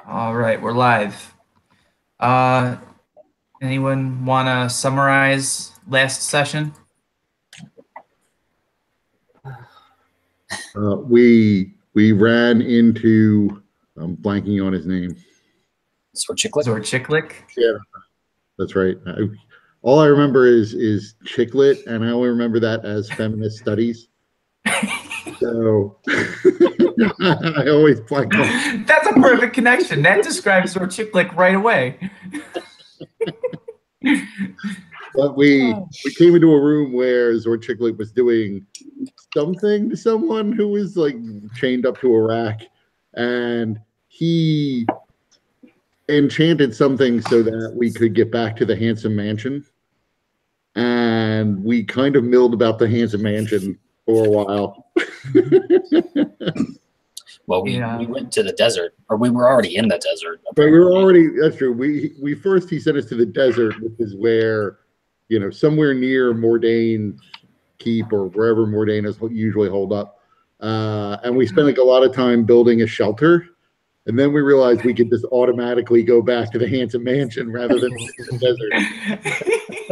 All right, we're live. Uh, anyone want to summarize last session? We ran into, I'm blanking on his name. Zorchiklik. Yeah, that's right. All I remember is Chicklet, and I only remember that as feminist studies. So I always blank on. That's a perfect connection. That describes Zorchiklik right away. But we came into a room where Zorchiklik was doing something to someone who was like chained up to a rack, and he enchanted something so that we could get back to the Handsome Mansion. And we kind of milled about the Handsome Mansion for a while. Well, we went to the desert, or we were already in the desert. But we were already, that's true. We first, he sent us to the desert, which is where, somewhere near Mordain Keep or wherever Mordain is usually holed up. And we spent like a lot of time building a shelter. And then we realized we could just automatically go back to the Handsome Mansion rather than the desert.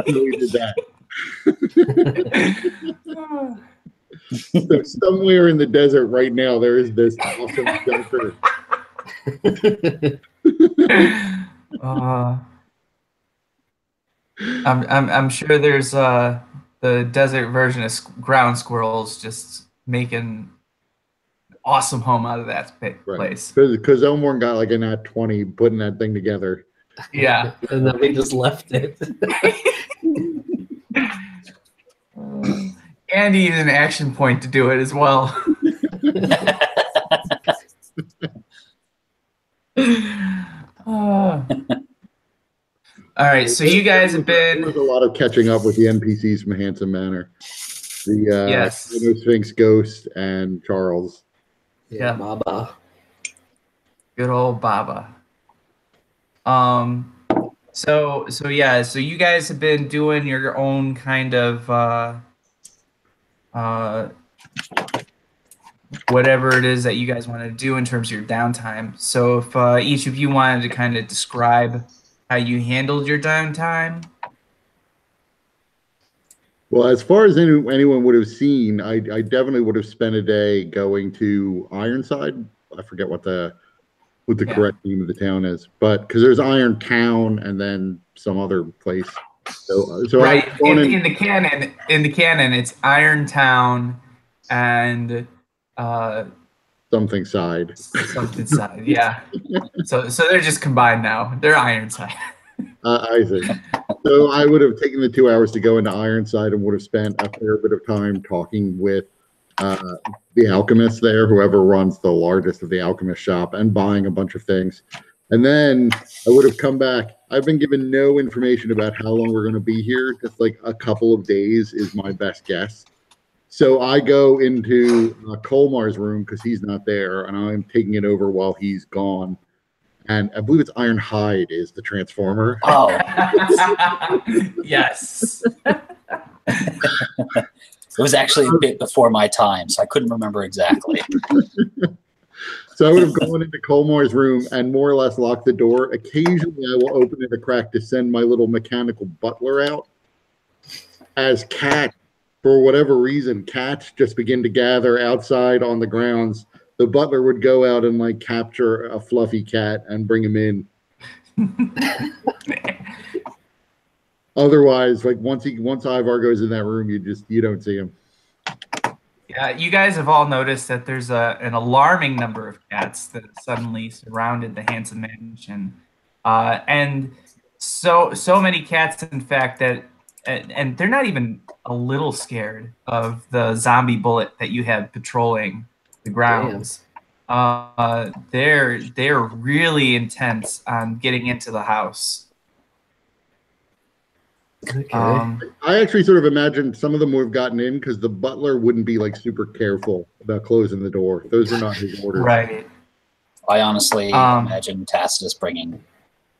So we did that. So somewhere in the desert right now, there is this awesome shelter. I'm sure there's the desert version of ground squirrels just making awesome home out of that place. Because Elmore got like a nat 20 putting that thing together. Yeah. And then we just left it. And he needed an action point to do it as well. All right, so you guys have been... There's a lot of catching up with the NPCs from Handsome Manor. The Sphinx Ghost and Charles. Yeah, Baba. Good old Baba. So you guys have been doing your own kind of whatever it is that you guys want to do in terms of your downtime. So if each of you wanted to kind of describe how you handled your downtime. Well, as far as anyone would have seen, I definitely would have spent a day going to Ironside. I forget what the correct name of the town is, but because there's Iron Town and then some other place. So right in the canon, it's Iron Town and something side. Yeah. So they're just combined now. They're Ironside. I see. So I would have taken the 2 hours to go into Ironside and would have spent a fair bit of time talking with the alchemist there, whoever runs the largest of the alchemist shop, and buying a bunch of things. And then I would have come back. I've been given no information about how long we're going to be here. Just like a couple of days is my best guess. So I go into Colmar's room because he's not there, and I'm taking it over while he's gone. And I believe it's Ironhide is the transformer. Oh. Yes. It was actually a bit before my time, so I couldn't remember exactly. So I would have gone into Colmar's room and more or less locked the door. Occasionally, I will open it a crack to send my little mechanical butler out. As cats, for whatever reason, cats just begin to gather outside on the grounds. The butler would go out and like capture a fluffy cat and bring him in. Otherwise, like once Ivar goes in that room, you don't see him. Yeah, you guys have all noticed that there's an alarming number of cats that have suddenly surrounded the Handsome Mansion, and so many cats, in fact, that and they're not even a little scared of the zombie bullet that you have patrolling the grounds. They're really intense on getting into the house. Okay. I actually sort of imagined some of them would have gotten in because the butler wouldn't be like super careful about closing the door. Those are not his orders. Right. I honestly imagine Tacitus bringing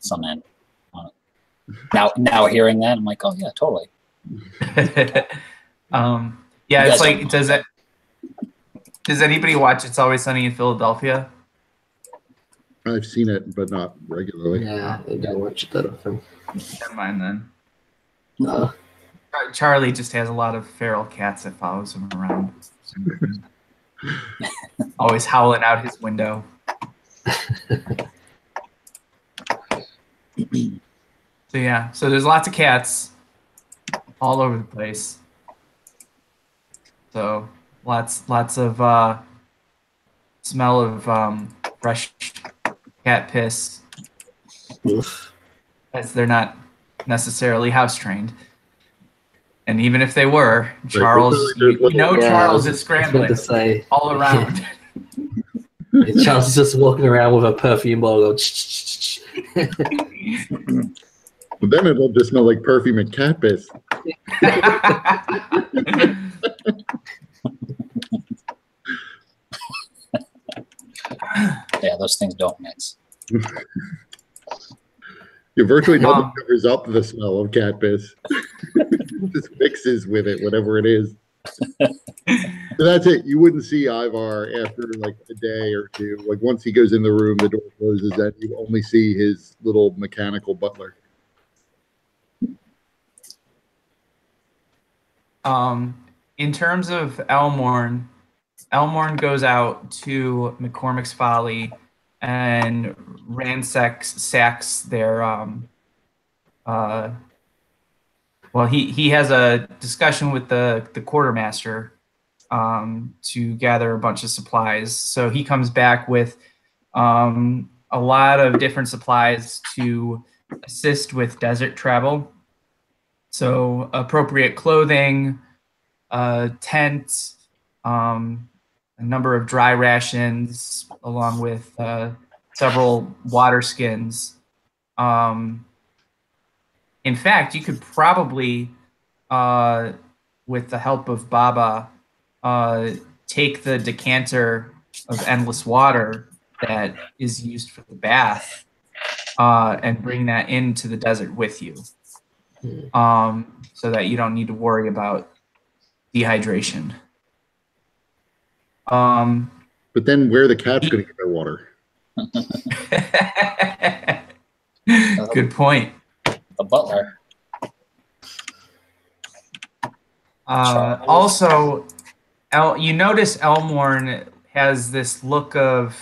some in. Now hearing that, I'm like, oh yeah, totally. Yeah, it's like, does anybody watch It's Always Sunny in Philadelphia? I've seen it, but not regularly. Yeah, I don't watch it that often. Never mind then. No. Charlie just has a lot of feral cats that follows him around. Always howling out his window. So yeah, so there's lots of cats all over the place. So lots of smell of fresh cat piss, Oof. as they're not necessarily house trained. And even if they were, Charles, you know, Yeah, Charles is I was scrambling about to say, all around. Charles is just walking around with a perfume bottle. But then it'll just smell like perfume and cat piss. Yeah, those things don't mix. It virtually nothing covers up the smell of cat piss. Just mixes with it, whatever it is. So that's it. You wouldn't see Ivar after like a day or two. Like once he goes in the room, the door closes, and you only see his little mechanical butler. In terms of Elmorn goes out to McCormick's Folly and ransacks their well, he has a discussion with the quartermaster to gather a bunch of supplies. So he comes back with a lot of different supplies to assist with desert travel. So appropriate clothing, tent, a number of dry rations, along with several water skins. In fact, you could probably, with the help of Baba, take the decanter of endless water that is used for the bath and bring that into the desert with you, so that you don't need to worry about dehydration. But then where are the cats going to get their water? Good point. The butler. Also, you notice Elmorn has this look of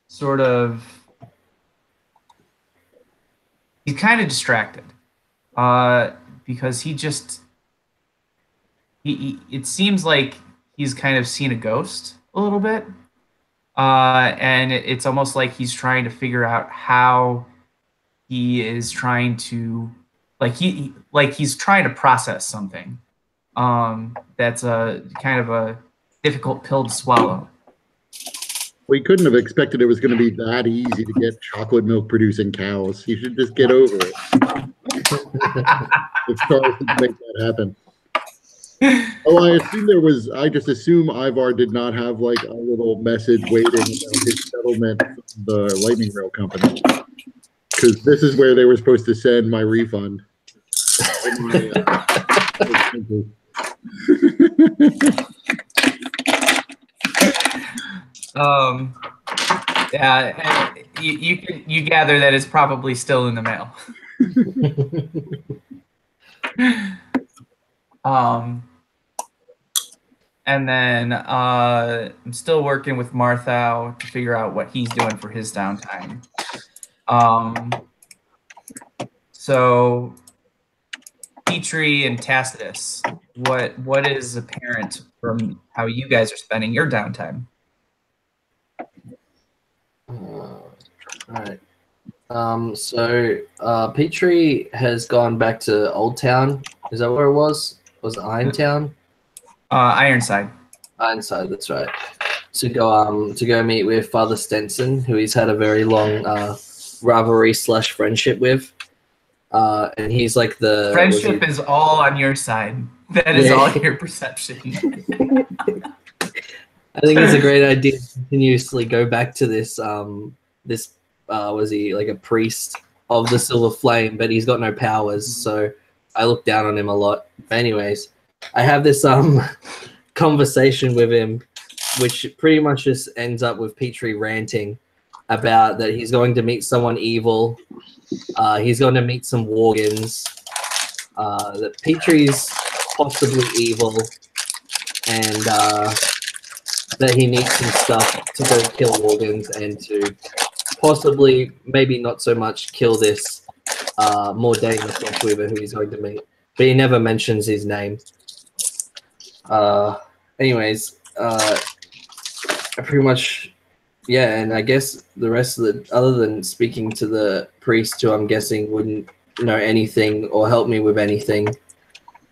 sort of, he's kind of distracted because it seems like he's kind of seen a ghost a little bit. And it's almost like he's trying to figure out how he is trying to, he's trying to process something. That's a kind of a difficult pill to swallow. We couldn't have expected it was going to be that easy to get chocolate milk producing cows. You should just get over it. If Charles didn't make that happen. Oh, I just assume Ivar did not have like a little message waiting about his settlement from the lightning rail company. Because this is where they were supposed to send my refund. Yeah, you gather that it's probably still in the mail. And then I'm still working with Marthau to figure out what he's doing for his downtime. So Petrie and Tacitus, what is apparent from how you guys are spending your downtime? All right. So Petrie has gone back to Old Town. Is that where it was? Was it Irontown? Ironside. Ironside, that's right. To go meet with Father Stenson, who he's had a very long rivalry/friendship with. And he's like the friendship is all on your side. That is all your perception. I think it's a great idea to continuously go back to this. Was he like a priest of the Silver Flame, but he's got no powers, so I look down on him a lot. But anyways, I have this conversation with him which pretty much just ends up with Petrie ranting about that he's going to meet someone evil. He's going to meet some Worgans. That Petrie's possibly evil, and that he needs some stuff to go kill Worgans and to possibly, maybe not so much, kill this Mordain the Fleshweaver who he's going to meet. But he never mentions his name. Anyways, I pretty much, yeah, and I guess the rest of the, other than speaking to the priest, who I'm guessing wouldn't know anything or help me with anything.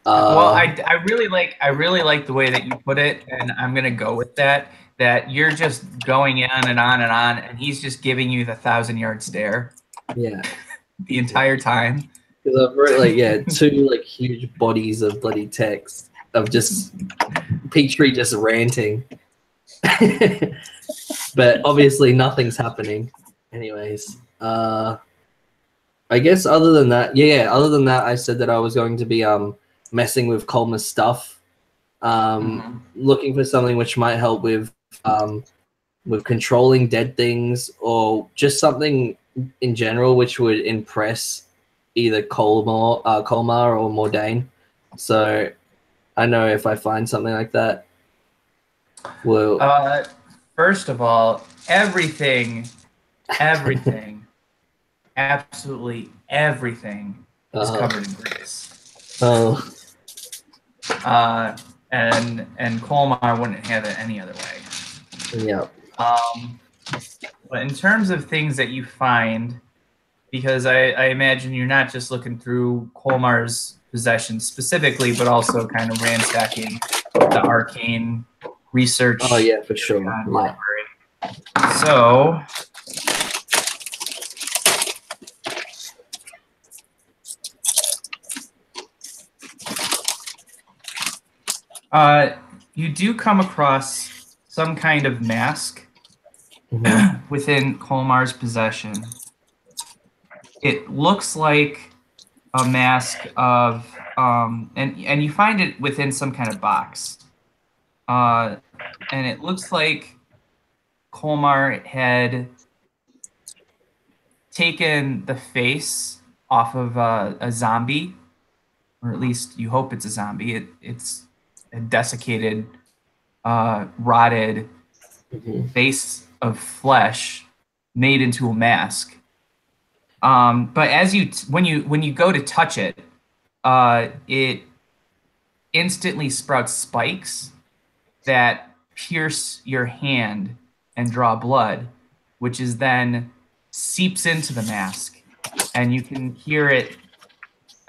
Well, I really like the way that you put it, and I'm gonna go with that. That you're just going on and on and on, and he's just giving you the 1,000-yard stare. Yeah. The entire time. Because I've wrote two huge bodies of bloody text of just Petrie just ranting. But obviously nothing's happening. Anyways, I guess other than that, I said that I was going to be messing with Colmer's stuff, looking for something which might help with controlling dead things, or just something in general which would impress either Colmar or Mordain. So I know if I find something like that, well, first of all, everything, absolutely everything is covered in grease. Oh. And Colmar wouldn't have it any other way. Yeah. But in terms of things that you find, because I imagine you're not just looking through Colmar's possessions specifically, but also kind of ransacking the arcane research. Oh yeah, for sure. Library. So you do come across some kind of mask within Colmar's possession. It looks like a mask of, and you find it within some kind of box. And it looks like Colmar had taken the face off of a zombie, or at least you hope it's a zombie. It's a desiccated, rotted face of flesh made into a mask. But as when you go to touch it, it instantly sprouts spikes that pierce your hand and draw blood, which is then seeps into the mask, and you can hear it.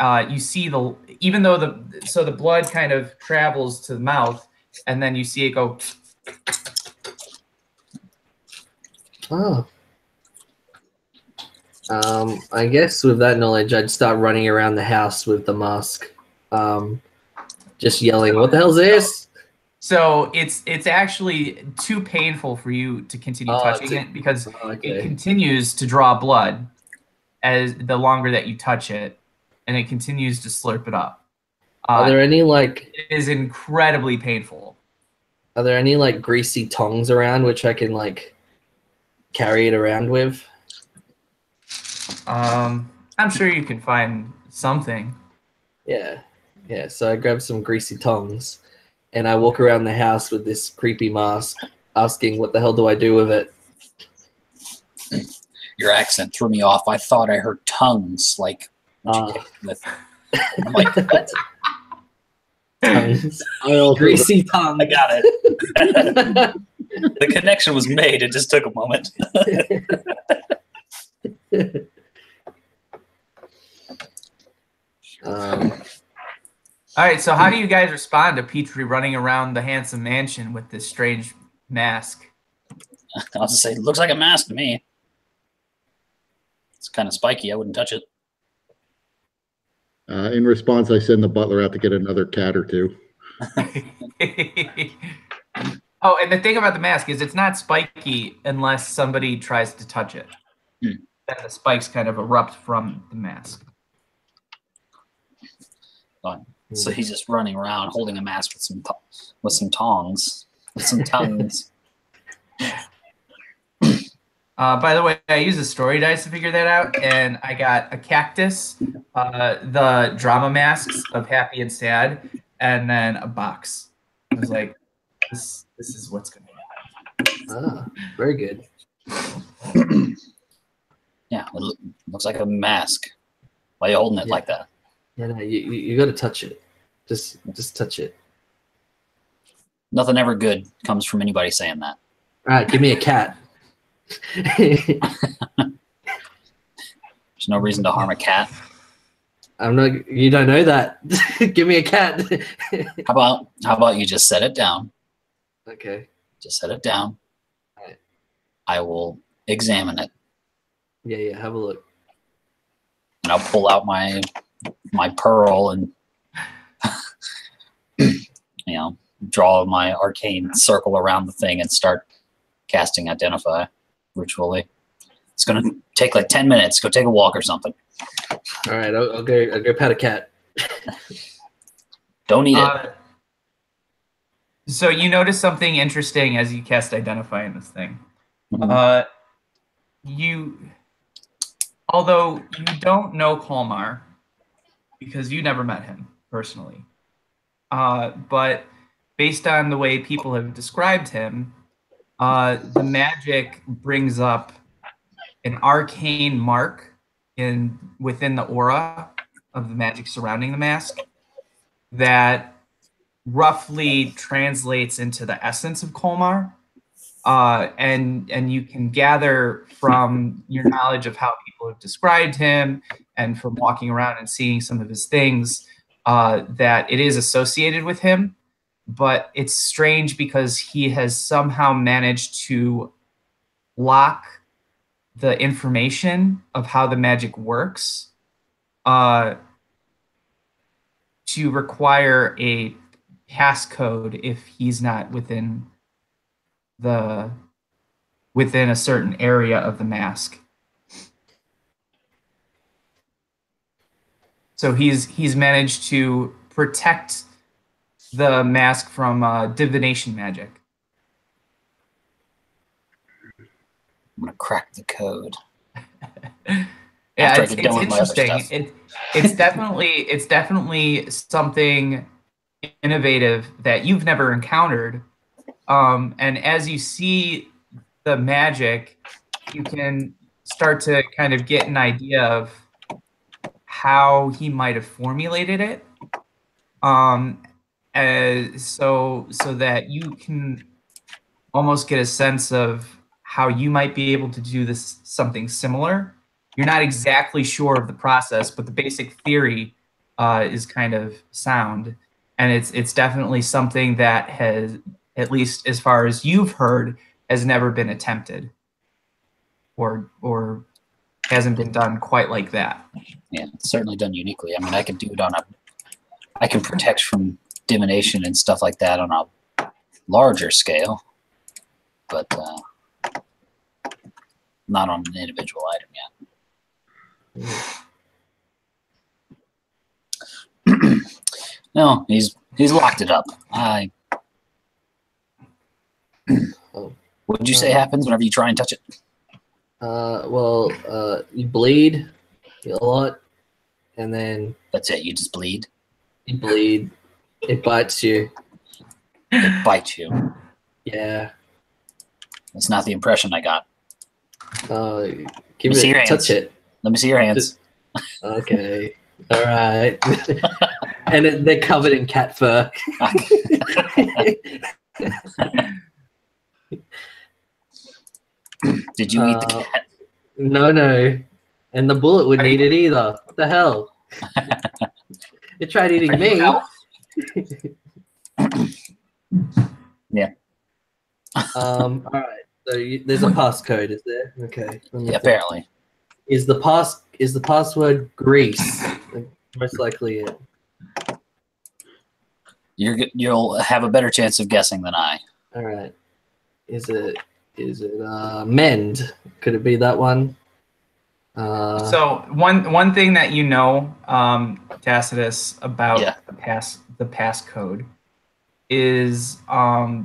You see even though the blood kind of travels to the mouth, and then you see it go. Oh. I guess with that knowledge, I'd start running around the house with the mask, just yelling, "What the hell's this?" So it's actually too painful for you to continue touching it, because it continues to draw blood as the longer that you touch it, and it continues to slurp it up. Are there any it is incredibly painful. Are there any greasy tongs around which I can carry it around with? I'm sure you can find something. Yeah. So I grab some greasy tongs, and I walk around the house with this creepy mask, asking, "What the hell do I do with it?" Your accent threw me off. I thought I heard tongues, like. I'm like, what? Tongues. Greasy tongue. I got it. The connection was made. It just took a moment. All right, so how do you guys respond to Petrie running around the handsome mansion with this strange mask? I'll just say, it looks like a mask to me. It's kind of spiky. I wouldn't touch it. In response, I send the butler out to get another cat or two. Oh, and the thing about the mask is it's not spiky unless somebody tries to touch it. Then the spikes kind of erupt from the mask. So he's just running around holding a mask with some tongs. with some tongues. By the way, I used a story dice to figure that out, and I got a cactus, the drama masks of happy and sad, and then a box. I was like, this is what's going to happen. Very good. Yeah, it looks like a mask. Why are you holding it like that? Yeah, no, you got to touch it. Just touch it. Nothing ever good comes from anybody saying that. All right, give me a cat. There's no reason to harm a cat. I'm not. You don't know that. Give me a cat. How about you just set it down? Okay. Just set it down. Right. I will examine it. Yeah. Have a look. And I'll pull out my pearl and draw my arcane circle around the thing and start casting Identify ritually. It's gonna take like 10 minutes. Go take a walk or something. All right, I'll go pet a cat. Don't eat it. So you notice something interesting as you cast Identify in this thing. Mm-hmm. Although you don't know Colmar because you never met him personally, but based on the way people have described him, the magic brings up an arcane mark within the aura of the magic surrounding the mask that roughly translates into the essence of Colmar. And you can gather from your knowledge of how people have described him and from walking around and seeing some of his things that it is associated with him. But it's strange because he has somehow managed to lock the information of how the magic works to require a passcode if he's not within a certain area of the mask. So he's managed to protect the mask from divination magic. I'm gonna crack the code. Yeah, After it's I get done with my other interesting. stuff. It's definitely something innovative that you've never encountered. And as you see the magic, you can start to kind of get an idea of how he might have formulated it. So that you can almost get a sense of how you might be able to do something similar. You're not exactly sure of the process, but the basic theory is kind of sound, and it's definitely something that has, at least as far as you've heard, has never been attempted, or hasn't been done quite like that. Yeah, it's certainly done uniquely. I mean, I can do it I can protect from divination and stuff like that on a larger scale, but not on an individual item yet. No, he's locked it up. What did you say happens whenever you try and touch it? You bleed a lot, and then That's it. You just bleed. you bleed. It bites you. It bites you. Yeah. That's not the impression I got. Give me see your it. hands. Touch it. Let me see your hands. Okay. All right. And they're covered in cat fur. Did you eat the cat? No. And the bullet wouldn't eat it either. What the hell? You tried eating me. Yeah. All right. So there's a passcode, is there? Okay. Yeah, apparently. Is the password Greece? Most likely it. You'll have a better chance of guessing than I. All right. Is it mend? Could it be that one? So one thing that you know, Tacitus, about the passcode is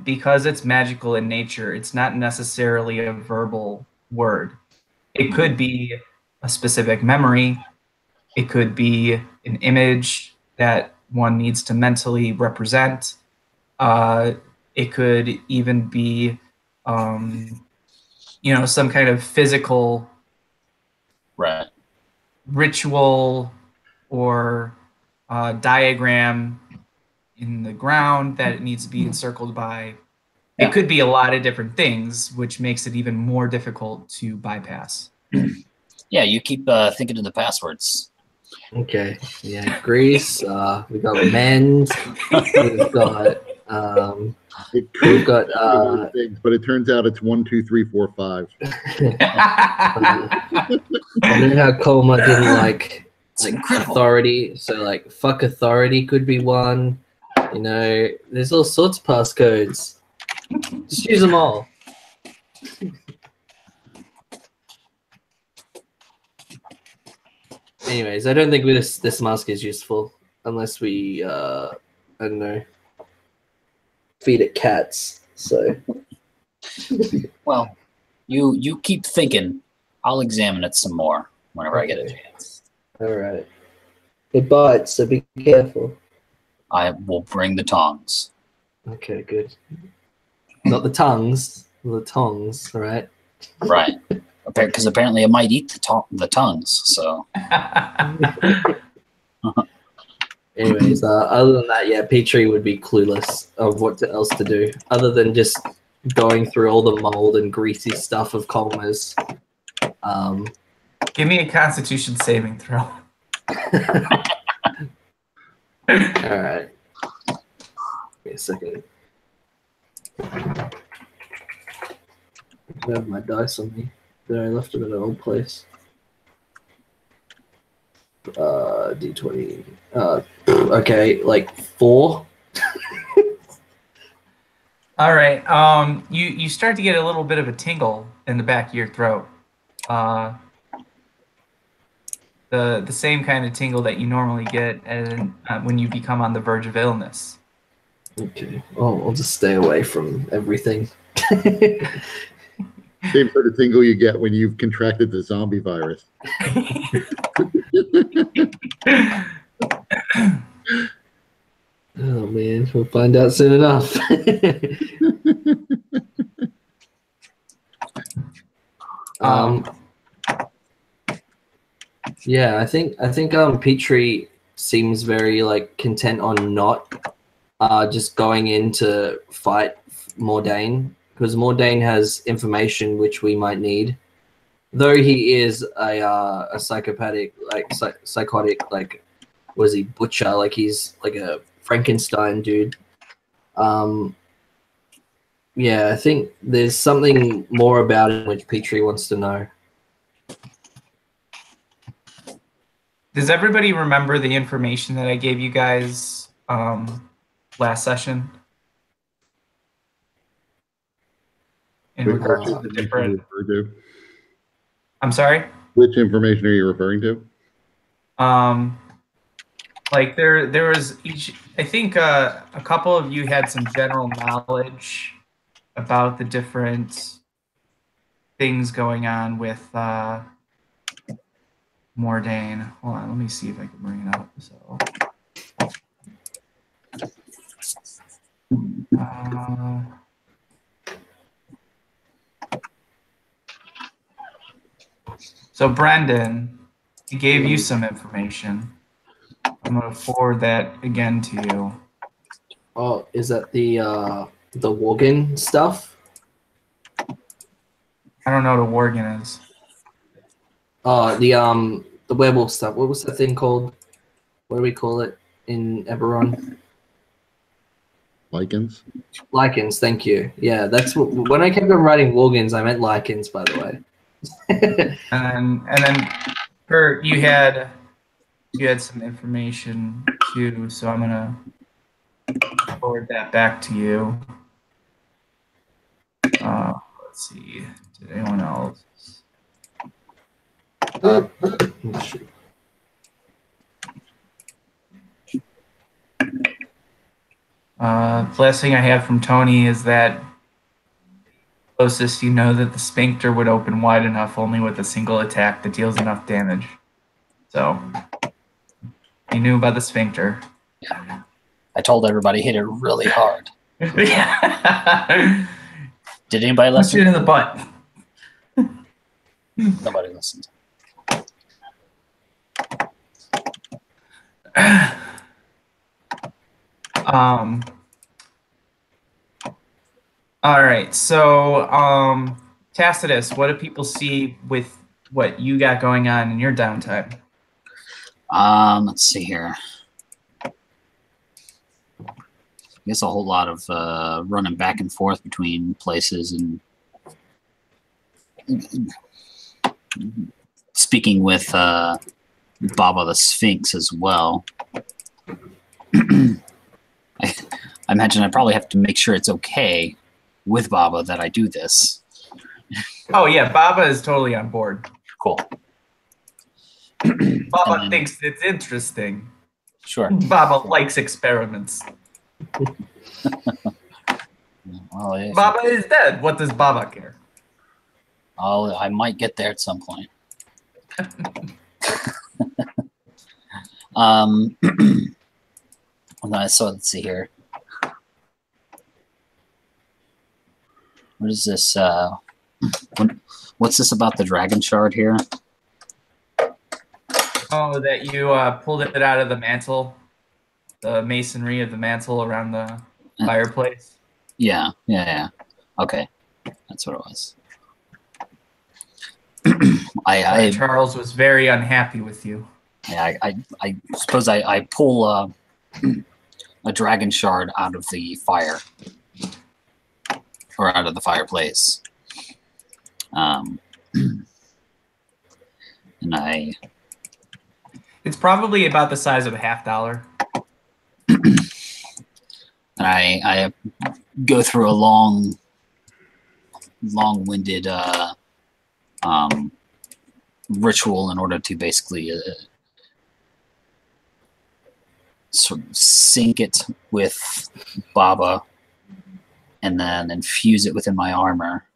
because it's magical in nature, it's not necessarily a verbal word. It could be a specific memory. It could be an image that one needs to mentally represent. It could even be, some kind of physical Right. ritual or diagram in the ground that it needs to be encircled by. Yeah. It could be a lot of different things, which makes it even more difficult to bypass. Yeah, you keep thinking of the passwords. Okay. Yeah, Greece. We got mend. We've got It could we've got be those things, but it turns out it's 1, 2, 3, 4, 5. I know how Colma didn't like incredible. authority, so like fuck authority could be one. You know, there's all sorts of passcodes. Just use them all. Anyways, I don't think this mask is useful unless we I don't know, feed it cats. So Well, you keep thinking. I'll examine it some more whenever I get a chance. all right, it bites, so be careful. I will bring the tongs. Okay, good. Not the tongues, the tongs, all right? Right. Because apparently it might eat the tongues. So. Anyways, other than that, yeah, Petrie would be clueless of what else to do other than just going through all the mold and greasy stuff of Colma's. Give me a Constitution saving throw. All right. Wait a second. I have my dice on me. There, I left them in an old place. D20. Okay, like 4. All right. You start to get a little bit of a tingle in the back of your throat. The same kind of tingle that you normally get when you become on the verge of illness. Okay. Oh, I'll just stay away from everything. Same sort of tingle you get when you've contracted the zombie virus. Oh man, we'll find out soon enough. Yeah, I think Petrie seems very like content on not just going in to fight Mordain, because Mordain has information which we might need. Though he is a psychopathic, like psychotic, like was he butcher? Like he's like a Frankenstein dude. Yeah, I think there's something more about him which Petrie wants to know. Does everybody remember the information that I gave you guys last session? In regards to the different... I'm sorry? Which information are you referring to? Like there was each... I think a couple of you had some general knowledge about the different things going on with Mordain. Hold on, let me see if I can bring it up. So Brendan, he gave you some information. I'm going to forward that again to you. Oh, is that the Worgen stuff? I don't know what a Worgen is. Oh, the werewolf stuff. What was that thing called? What do we call it in Eberron? Lichens. Lichens, thank you. Yeah, that's what, when I kept on writing Worgens, I meant lichens, by the way. and then Kurt, you had some information too, so I'm gonna forward that back to you. Let's see. Did anyone else? Last thing I have from Tony is that closest you know that the sphincter would open wide enough only with a single attack that deals enough damage. So you knew about the sphincter. Yeah. I told everybody hit it really hard. Yeah. Did anybody Punch it listen? in the butt. Nobody listened. All right. So, Tacitus, what do people see with what you got going on in your downtime? Let's see here. I guess a whole lot of running back and forth between places and speaking with Baba the Sphinx as well. I imagine I probably have to make sure it's okay with Baba that I do this. Oh yeah, Baba is totally on board. Cool. Baba thinks it's interesting. Sure. Baba likes experiments. Well, if, Baba is dead. What does Baba care? I might get there at some point. So let's see here. What is this? What's this about the dragon shard here? Oh, that you pulled it out of the mantle, the masonry of the mantle around the fireplace. Yeah. Okay, that's what it was. Charles was very unhappy with you. Yeah, I suppose I pull a dragon shard out of the fire, or out of the fireplace, and It's probably about the size of a $50. And I go through a long-winded ritual in order to basically sort of sync it with Baba and then infuse it within my armor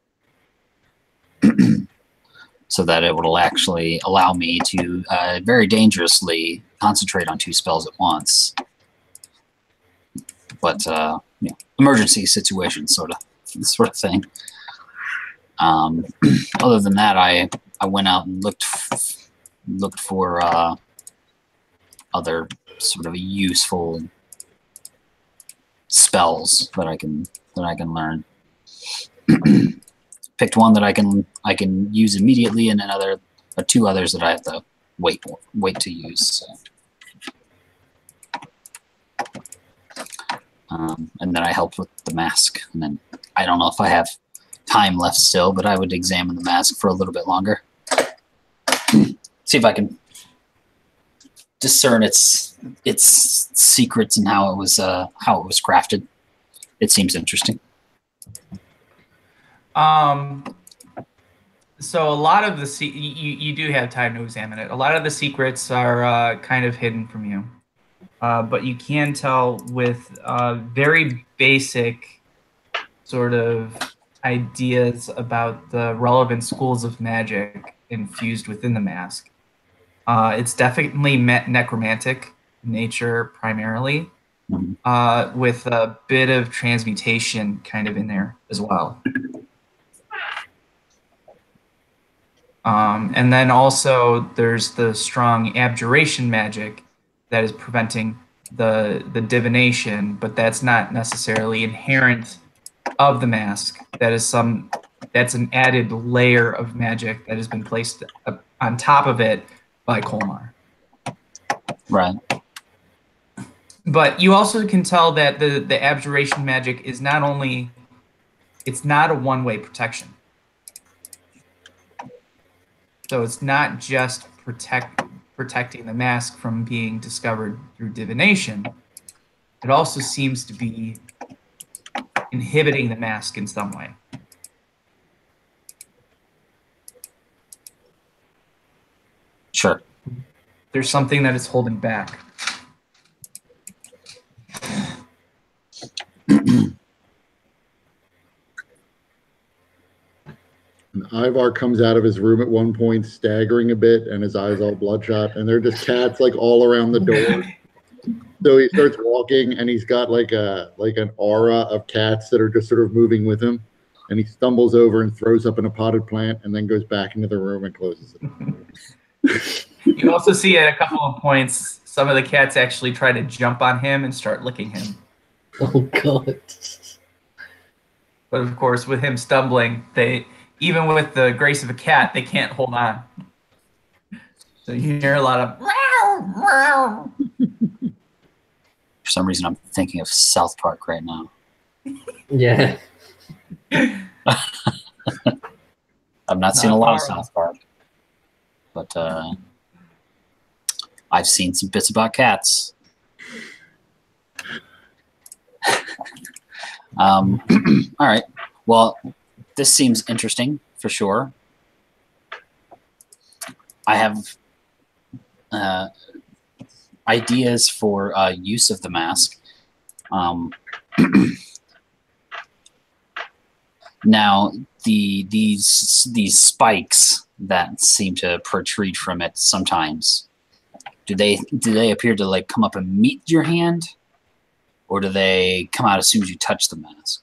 so that it will actually allow me to very dangerously concentrate on 2 spells at once. But emergency situation sort of thing. Other than that, I went out and looked for other sort of useful spells that I can learn. Picked one that I can use immediately, and another, or 2 others that I have to wait to use. So. And then I helped with the mask, and then I don't know if I have time left still, but I would examine the mask for a little bit longer. See if I can discern its secrets and how it was crafted. It seems interesting. So a lot of the you do have time to examine it. A lot of the secrets are kind of hidden from you, but you can tell with very basic sort of ideas about the relevant schools of magic infused within the mask. It's definitely necromantic in nature primarily, with a bit of transmutation kind of in there as well. And then also there's the strong abjuration magic that is preventing the divination, but that's not necessarily inherent of the mask. That's an added layer of magic that has been placed on top of it by Colmar. Right. But you also can tell that the abjuration magic is not only, it's not a one-way protection. So it's not just protecting the mask from being discovered through divination. It also seems to be inhibiting the mask in some way. Sure. There's something that is holding back. And Ivar comes out of his room at one point, staggering a bit, and his eyes all bloodshot. And there are just cats like all around the door. So he starts walking, and he's got like an aura of cats that are just sort of moving with him. And he stumbles over and throws up in a potted plant, and then goes back into the room and closes it. You also see at a couple of points, some of the cats actually try to jump on him and start licking him. Oh god. But of course, with him stumbling, even with the grace of a cat, they can't hold on. So you hear a lot of meow, meow. For some reason, I'm thinking of South Park right now. Yeah. I've not seen a lot of South Park, but I've seen some bits about cats. All right. Well, this seems interesting for sure. I have ideas for use of the mask. Now, these spikes that seem to protrude from it sometimes, do they appear to like come up and meet your hand, or do they come out as soon as you touch the mask?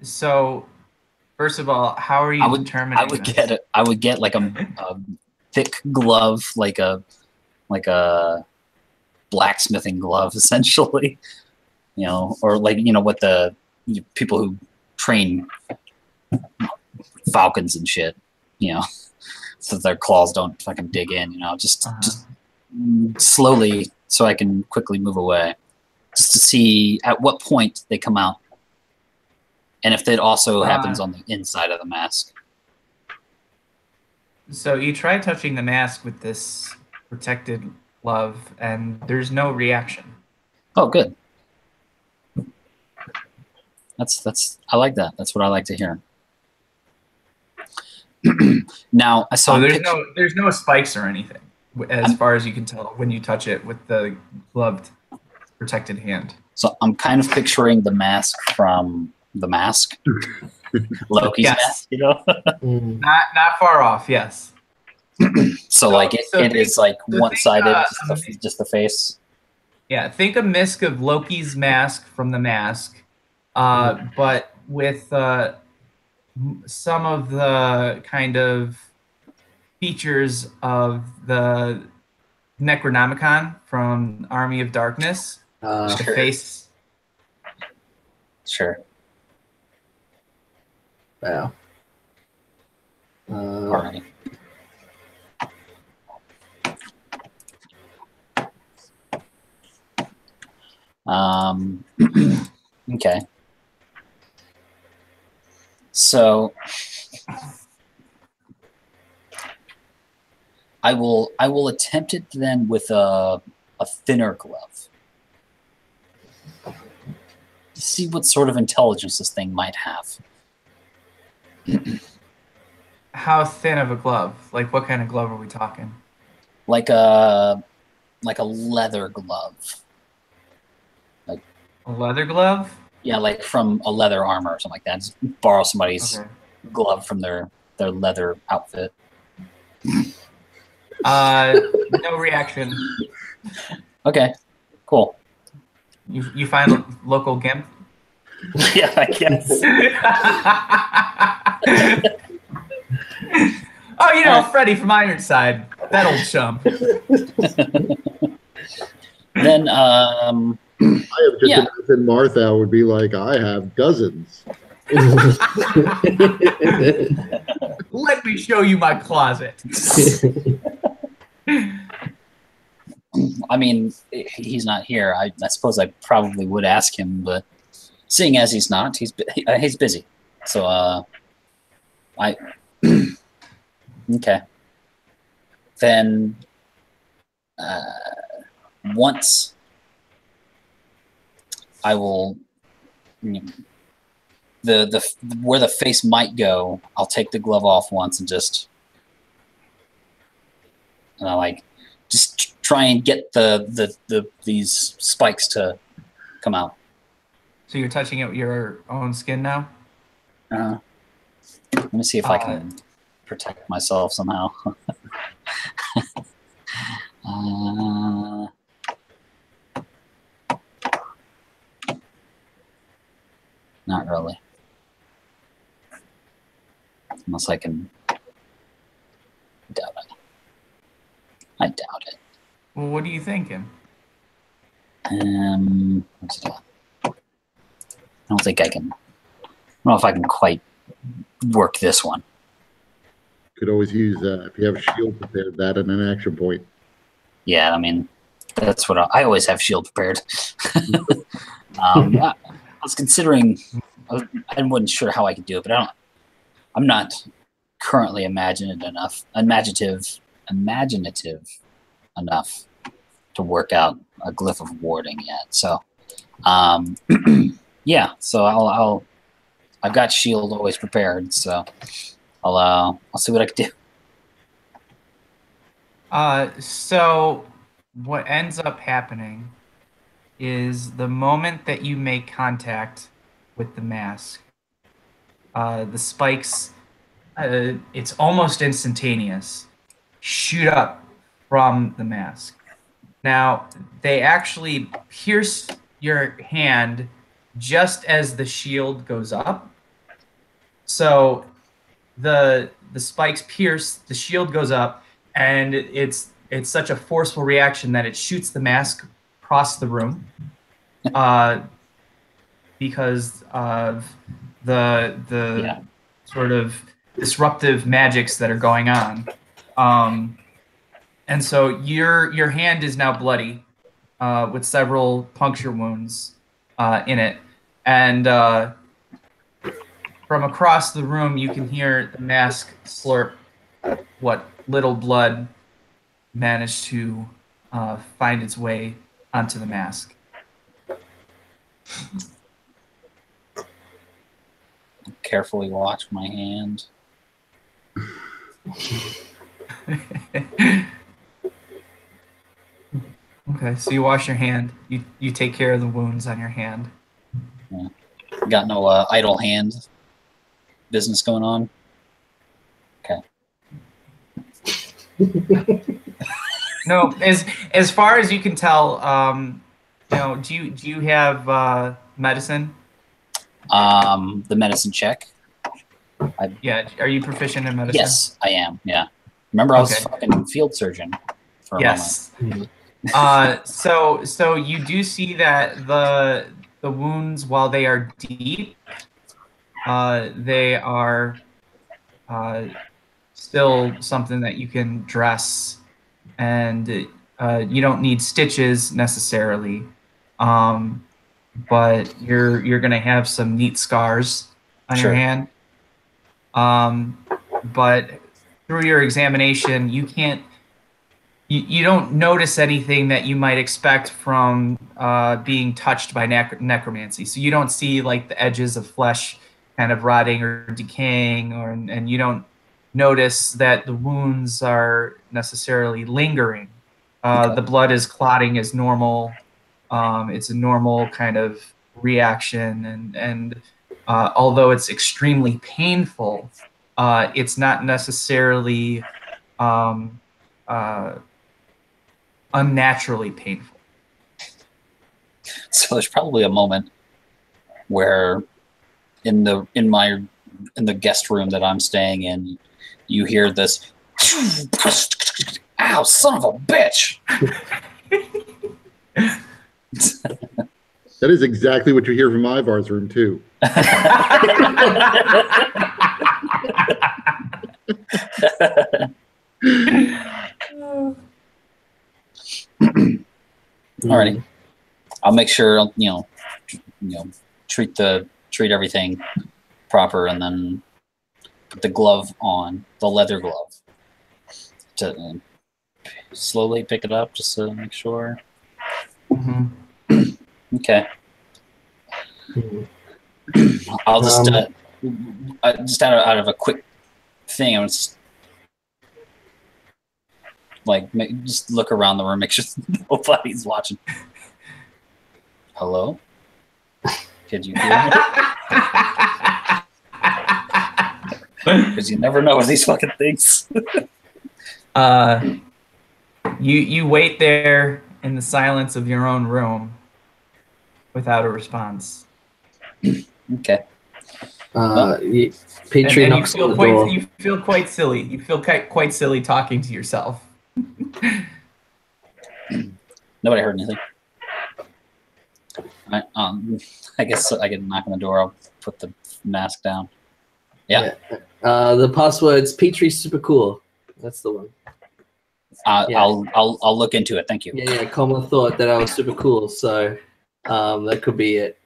So first of all, how are you determining? I would get like a thick glove, like a blacksmithing glove, essentially. You know, or like what the people who train falcons and shit, so their claws don't fucking dig in, just slowly so I can quickly move away, just to see at what point they come out, and if that also happens on the inside of the mask. So you try touching the mask with this protected glove, and there's no reaction. Oh, good. I like that. That's what I like to hear. Now, so there's no spikes or anything, as far as you can tell when you touch it with the gloved, protected hand. So I'm kind of picturing the mask from The Mask, Loki's mask. Not far off. Yes. So like it is like one-sided, just the face. Yeah, think a misc of Loki's mask from The Mask. But with some of the kind of features of the Necronomicon from Army of Darkness, the face. Sure. Wow. All right. Okay. So I will attempt it then with a thinner glove. See what sort of intelligence this thing might have. How thin of a glove? Like what kind of glove are we talking? Like a leather glove. Like a leather glove? Yeah, like from a leather armor or something like that. Just borrow somebody's glove from their leather outfit. No reaction. Okay, cool. You find a local gimp? Yeah, I guess. Oh, Freddy from Ironside. That old chum. Then, I have just imagined Martha would be like, I have dozens. Let me show you my closet. I mean, he's not here. I suppose I probably would ask him, but seeing as he's not, he's busy. So, okay. Then, once I will, the where the face might go, I'll take the glove off once and just try and get these spikes to come out. So you're touching it with your own skin now? Well, me see if I can protect myself somehow. Not really. Unless I can doubt it. I doubt it. Well, what are you thinking? What's it? I don't think I can. I don't know if I can quite work this one. Could always use if you have a shield prepared, that and an action point. Yeah, I mean, that's what I always have shield prepared. I was considering. I wasn't sure how I could do it, but I'm not currently imaginative enough enough to work out a glyph of warding yet. So, yeah. So I've got shield always prepared. So I'll see what I can do. So what ends up happening is the moment that you make contact with the mask, the spikes, it's almost instantaneous, shoot up from the mask. Now, they actually pierce your hand just as the shield goes up. So the spikes pierce, the shield goes up, and it's such a forceful reaction that it shoots the mask across the room. Because of the sort of disruptive magics that are going on. And so your hand is now bloody with several puncture wounds in it. And from across the room, you can hear the mask slurp what little blood managed to find its way onto the mask. Carefully watch my hand. Okay, so you wash your hand. You take care of the wounds on your hand. Yeah. Got no idle hand business going on. Okay. No, as far as you can tell, do you have medicine? The medicine check. Yeah, are you proficient in medicine? Yes, I am. Yeah. Remember, I was fucking field surgeon for a moment. So you do see that the wounds, while they are deep, they are still something that you can dress, and you don't need stitches necessarily. But you're gonna have some neat scars on your hand. But through your examination, you don't notice anything that you might expect from being touched by necromancy. So you don't see like the edges of flesh kind of rotting or decaying, and you don't notice that the wounds are necessarily lingering. The blood is clotting as normal. It's a normal kind of reaction, and although it's extremely painful, it's not necessarily unnaturally painful. So there's probably a moment where in the guest room that I'm staying in, you hear this, "Ow, son of a bitch!" That is exactly what you hear from Ivar's room too. Alrighty, I'll make sure treat everything proper, and then put the glove on, the leather glove, to slowly pick it up just to make sure. Mm-hmm. Okay. I'll just out of a quick thing, I'm just just look around the room, make sure nobody's watching. Hello? Could you hear me? Because you never know with these fucking things. You wait there in the silence of your own room without a response. Okay. Petrie And knocks on the door. you feel quite silly. You feel quite silly talking to yourself. Nobody heard anything. All right, I guess I can knock on the door. I'll put the mask down. Yeah. The password's Petrie's super cool. That's the one. Yeah. I'll look into it. Thank you. Yeah. Comma thought that I was super cool, so that could be it.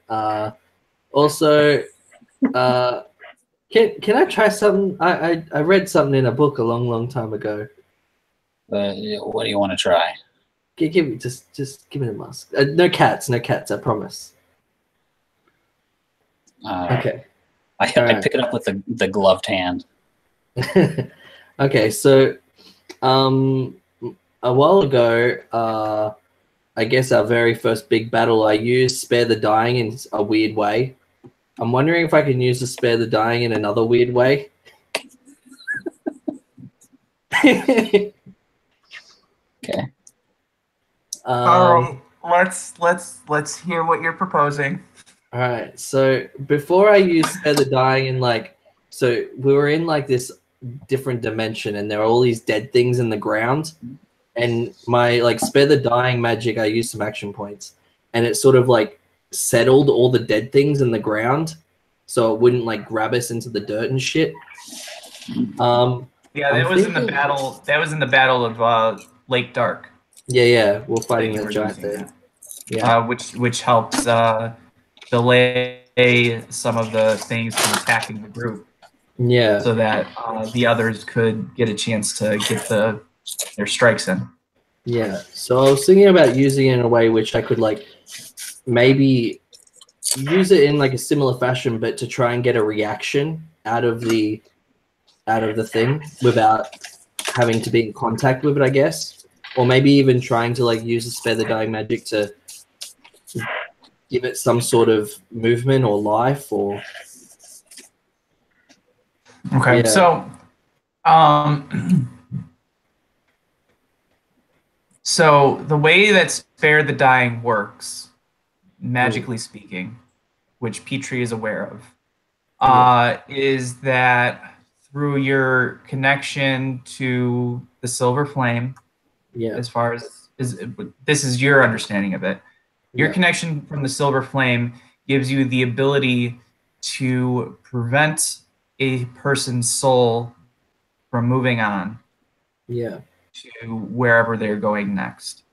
Also, can I try something? I read something in a book a long time ago. What do you want to try? Give me just give me the mask. No cats, I promise. Okay. I pick it up with the gloved hand. Okay, so a while ago, I guess our very first big battle, I used Spare the Dying in a weird way. I'm wondering if I can use the Spare the Dying in another weird way. Okay. Let's hear what you're proposing. All right. So before I used Spare the Dying in so we were in this different dimension, and there are all these dead things in the ground. And my Spare the Dying magic, I used some action points, and it sort of settled all the dead things in the ground, so it wouldn't grab us into the dirt and shit. Yeah, that was in the battle. That was in the battle of Lake Dark. Yeah, we're fighting the giant there. Yeah, which helps delay some of the things from attacking the group. Yeah, so that the others could get a chance to get their strikes in. Yeah, so I was thinking about using it in a way which I could maybe use it in a similar fashion, but to try and get a reaction out of the thing without having to be in contact with it, I guess. Or maybe even trying to use the Spare the Dying magic to give it some sort of movement or life or. Okay, yeah. So the way that Spare the Dying works, magically speaking, which Petrie is aware of, is that through your connection to the Silver Flame, as far as this is your understanding of it, your connection from the Silver Flame gives you the ability to prevent a person's soul from moving on. Yeah. To wherever they're going next.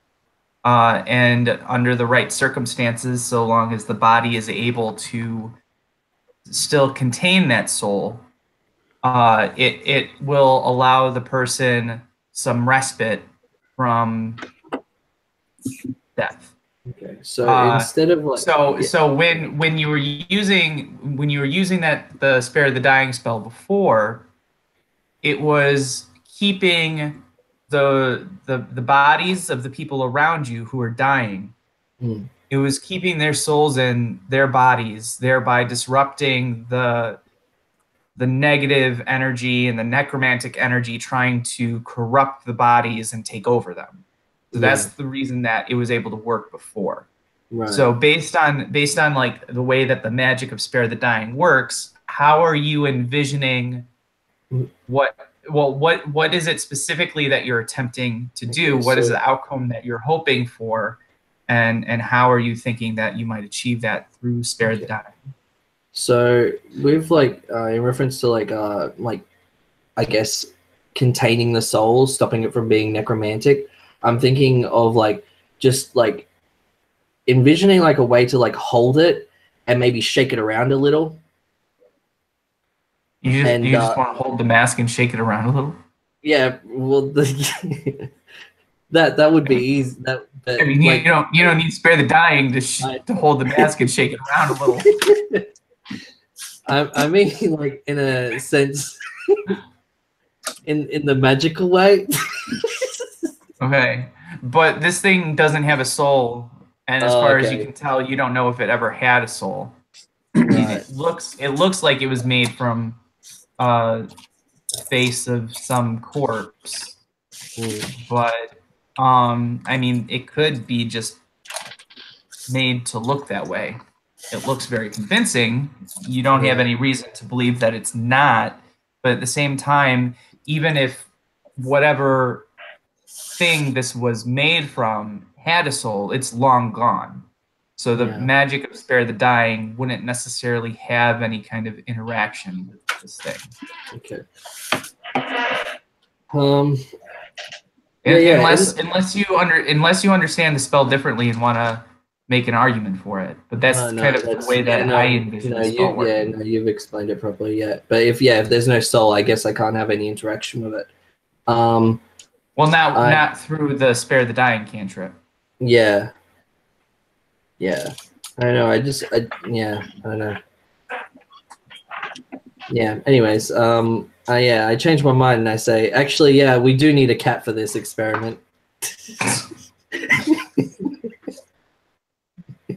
And under the right circumstances, so long as the body is able to still contain that soul, it will allow the person some respite from death. Okay. So instead of so when you were using the Spare the Dying spell before, it was keeping the bodies of the people around you who are dying. It was keeping their souls in their bodies, thereby disrupting the negative energy and the necromantic energy trying to corrupt the bodies and take over them. So that's the reason that it was able to work before. Right. So based on the way that the magic of Spare the Dying works, how are you envisioning what is it specifically that you're attempting to do? What is the outcome that you're hoping for? And how are you thinking that you might achieve that through Spare the Dying? So with in reference to I guess containing the soul, stopping it from being necromantic, I'm thinking of just envisioning a way to hold it and maybe shake it around a little. You just want to hold the mask and shake it around a little? Yeah, well, that would be easy. I mean, you don't need Spare the Dying to hold the mask and shake it around a little. I mean, in a sense, in the magical way. Okay, but this thing doesn't have a soul, and as far as you can tell, you don't know if it ever had a soul. Right. It looks like it was made from face of some corpse. But I mean, it could be just made to look that way. It looks very convincing. You don't have any reason to believe that it's not. But at the same time, even if whatever thing this was made from had a soul, it's long gone. So the magic of Spare the Dying wouldn't necessarily have any kind of interaction with this thing. Okay. Unless you understand the spell differently and want to make an argument for it, but that's kind of the way that I envision the spell working. Yeah, no, you've explained it properly. Yeah, but if there's no soul, I guess I can't have any interaction with it. Well, not through the Spare the Dying cantrip. Yeah. Yeah. I don't know. I don't know. Yeah. Anyways, I changed my mind and I say, actually, yeah, we do need a cat for this experiment.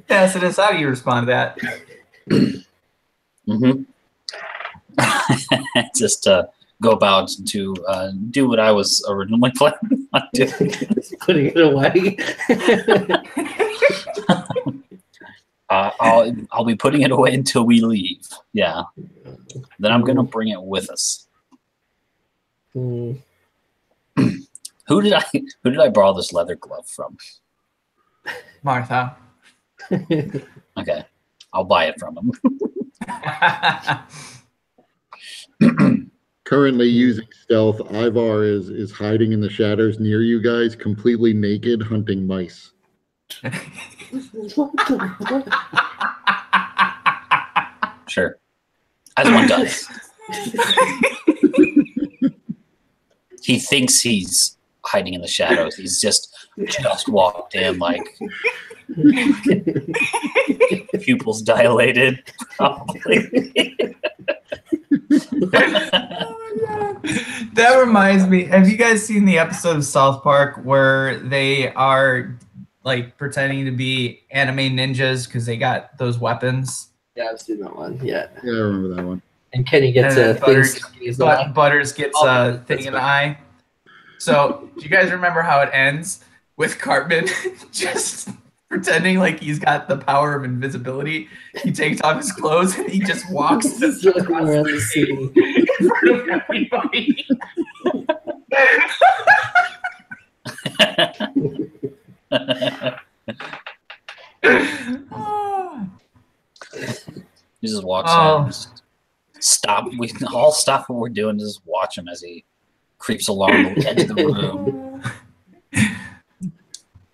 Yeah, so that's how you respond to that. Just go about to do what I was originally planning on doing. Putting it away. I'll be putting it away until we leave. Yeah. Then I'm gonna bring it with us. Who did I borrow this leather glove from? Martha. Okay. I'll buy it from him. Currently using stealth, Ivar is hiding in the shadows near you guys, completely naked, hunting mice. Sure. As one does. He thinks he's hiding in the shadows. He's just walked in, like pupils dilated, probably. That reminds me. Have you guys seen the episode of South Park where they are like pretending to be anime ninjas because they got those weapons? Yeah, I've seen that one. Yeah. Yeah, I remember that one. And Kenny gets a thing. Butters gets a thing in the eye. So, do you guys remember how it ends with Cartman just pretending like he's got the power of invisibility? He takes off his clothes and he just walks across the scene in front of everybody. He just walks in. Just stop. We all stop what we're doing. Just watch him as he creeps along the edge of the room.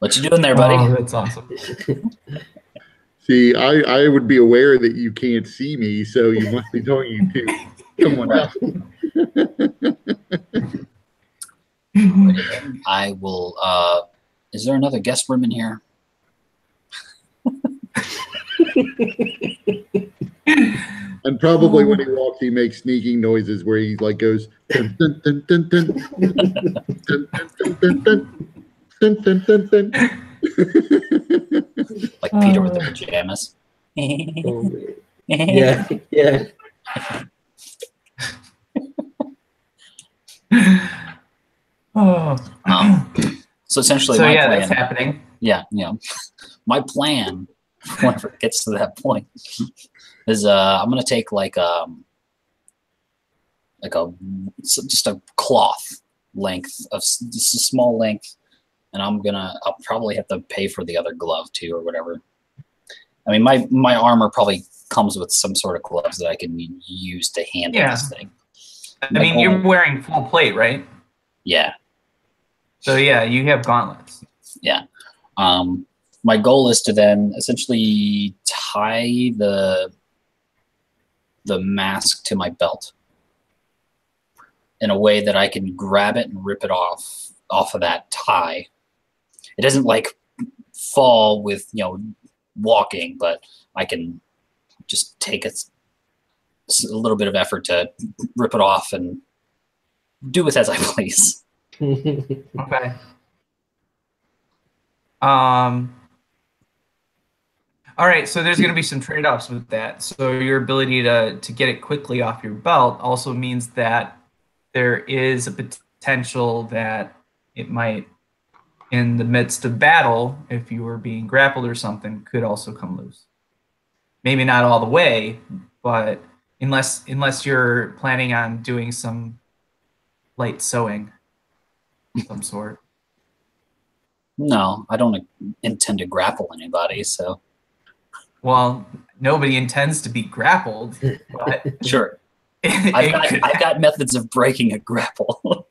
What you doing there, buddy? Oh, that's awesome. See, I would be aware that you can't see me, so you must be talking to someone else. I will. Is there another guest room in here? And probably when he walks, he makes sneaking noises where he like goes dun, dun, dun, dun, dun, dun, dun, dun, dun, dun, dun, dun. Like Peter with the pajamas. Yeah, yeah. So essentially, So my yeah, plan, that's happening. Yeah, my plan, whenever it gets to that point, is I'm gonna take just a cloth length of just a small length, and I'll probably have to pay for the other glove too or whatever. I mean, my armor probably comes with some sort of gloves that I can use to handle this thing. I mean, you're wearing full plate, right? Yeah. So yeah, you have gauntlets. Yeah. My goal is to then essentially tie the mask to my belt in a way that I can grab it and rip it off of that tie. It doesn't like fall with walking, but I can just take a little bit of effort to rip it off and do with as I please. Okay. All right, so there's going to be some trade-offs with that. So your ability to get it quickly off your belt also means that there is a potential that it might, in the midst of battle, if you were being grappled or something, could also come loose. Maybe not all the way, but unless you're planning on doing some light sewing of some sort. No, I don't intend to grapple anybody, so. Well, nobody intends to be grappled, but Sure. I've got methods of breaking a grapple.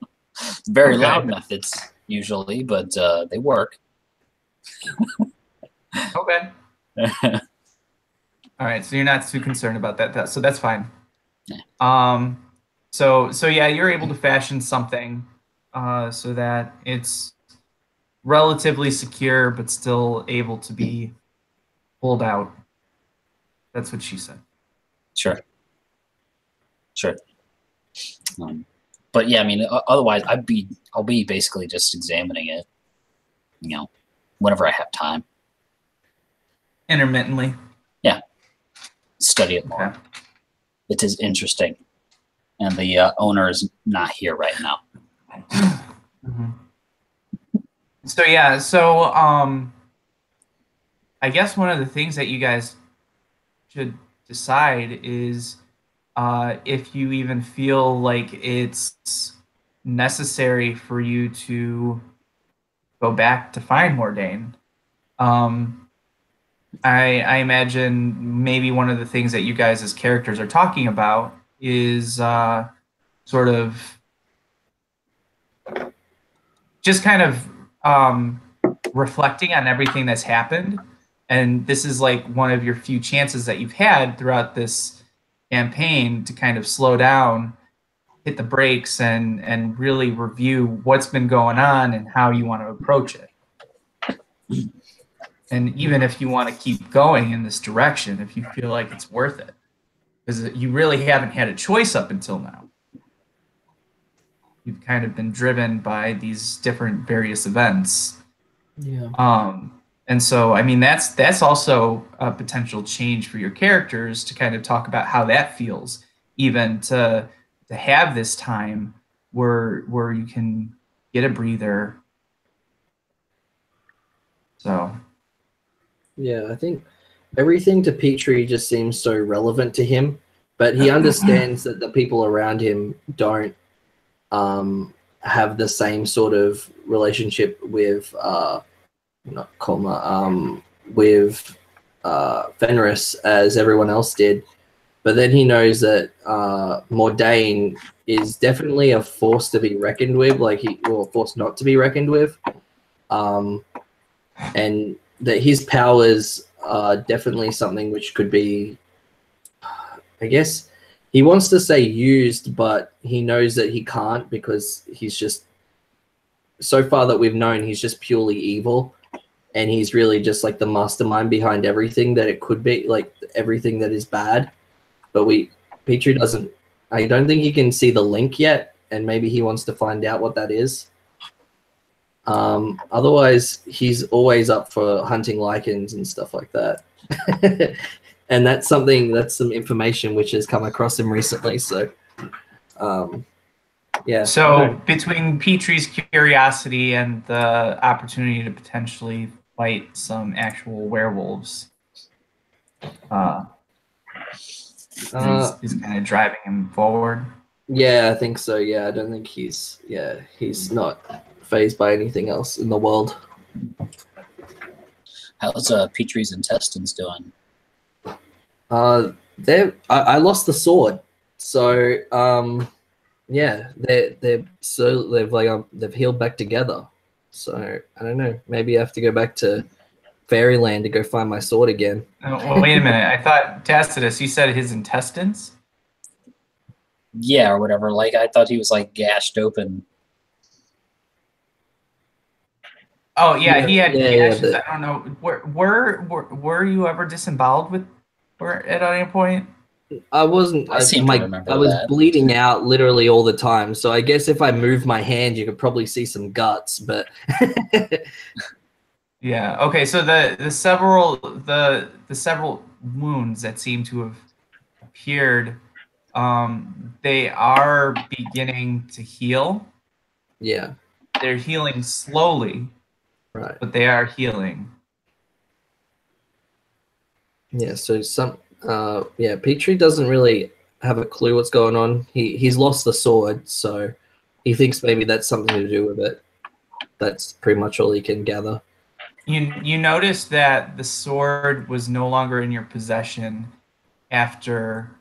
Very loud methods, usually, but they work. Okay. All right, so you're not too concerned about that, so that's fine. Yeah. So yeah, you're able to fashion something so that it's relatively secure, but still able to be pulled out. That's what she said. Sure. But yeah, I mean, otherwise, I'll be basically just examining it, whenever I have time. Intermittently. Yeah. Study it more. Okay. It is interesting, and the owner is not here right now. Mm-hmm. So yeah, I guess one of the things that you guys should decide is if you even feel like it's necessary for you to go back to find Mordain. I imagine maybe one of the things that you guys as characters are talking about is sort of just kind of reflecting on everything that's happened. And this is like one of your few chances that you've had throughout this campaign to kind of slow down, hit the brakes, and really review what's been going on and how you want to approach it. And even if you want to keep going in this direction, if you feel like it's worth it, because you really haven't had a choice up until now. You've kind of been driven by these different various events. Yeah. And so, I mean, that's also a potential change for your characters to kind of talk about how that feels, even to have this time where you can get a breather. So. Yeah, I think everything to Petrie just seems so relevant to him, but he understands that the people around him don't have the same sort of relationship with with Fenris as everyone else did. But then he knows that Mordain is definitely a force to be reckoned with, a force not to be reckoned with, and that his powers are definitely something which could be, I guess, he wants to say used, but he knows that he can't because he's just, so far that we've known, he's just purely evil, and he's really just like the mastermind behind everything that it could be, like everything that is bad. But Petrie doesn't, I don't think he can see the link yet, and maybe he wants to find out what that is. Otherwise, he's always up for hunting lichens and stuff like that. And that's some information which has come across him recently. So, yeah. So between Petrie's curiosity and the opportunity to potentially fight some actual werewolves, is kind of driving him forward. Yeah, I think so. Yeah, I don't think he's not fazed by anything else in the world. How's Petrie's intestines doing? I lost the sword, so yeah, they've healed back together. So I don't know. Maybe I have to go back to Fairyland to go find my sword again. Well, wait a minute. I thought Tacitus, you said his intestines? Yeah, or whatever. Like I thought he was like gashed open. Oh yeah, he had gashes. Yeah, I don't know. Were you ever disemboweled with or at any point? I wasn't. I seem to remember I was that. bleeding out literally all the time. So I guess if I move my hand, you could probably see some guts. But Yeah. Okay. So the several wounds that seem to have appeared, they are beginning to heal. Yeah. They're healing slowly, Right. but they are healing. Yeah. So Petrie doesn't really have a clue what's going on. He's lost the sword, so he thinks maybe that's something to do with it. That's pretty much all he can gather. You notice that the sword was no longer in your possession after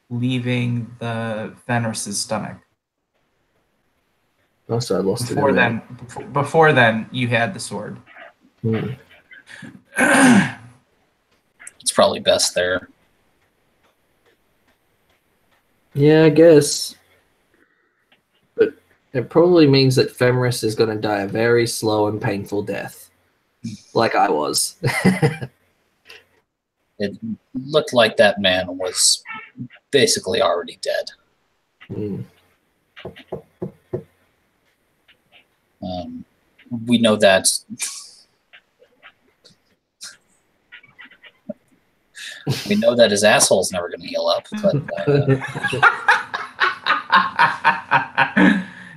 leaving the Fenris's stomach. Also, I lost it. Before then, you had the sword. Hmm. It's probably best there. Yeah, I guess. But it probably means that Fenris is going to die a very slow and painful death, like I was. It looked like that man was basically already dead. Mm. We know that. We know that his asshole's never going to heal up, but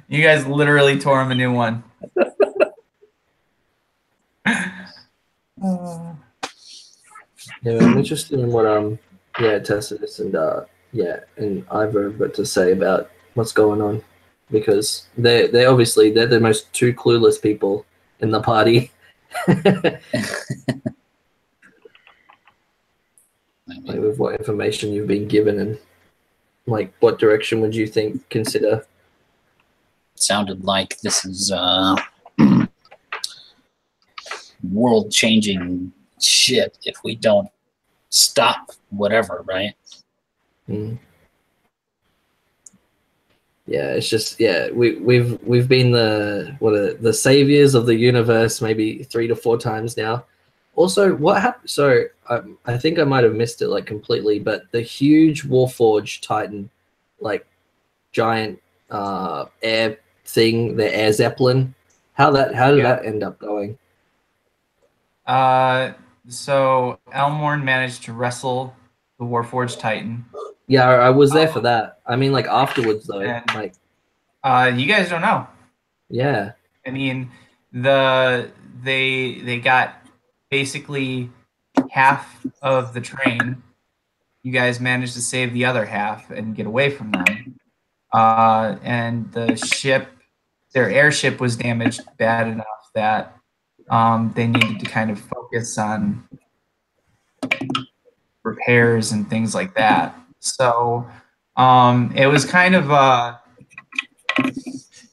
You guys literally tore him a new one. Yeah, I'm interested in what Tacitus and Ivor have got to say about what's going on, because they're obviously the most two clueless people in the party. Like, with what information you've been given, and like what direction would you consider? it sounded like this is world-changing shit if we don't stop whatever, right? Mm. Yeah, it's just we've been the saviors of the universe maybe 3 to 4 times now. Also, what happened? So I think I might have missed it like completely, but the huge Warforged Titan, like giant air thing, the air zeppelin. How did that end up going? So Elmorn managed to wrestle the Warforged Titan. Yeah, I was there for that. I mean, like afterwards though, And- like You guys don't know. yeah. I mean, they got basically half of the train. You guys managed to save the other half and get away from them. And the ship, their airship was damaged bad enough that they needed to kind of focus on repairs and things like that. So it was kind of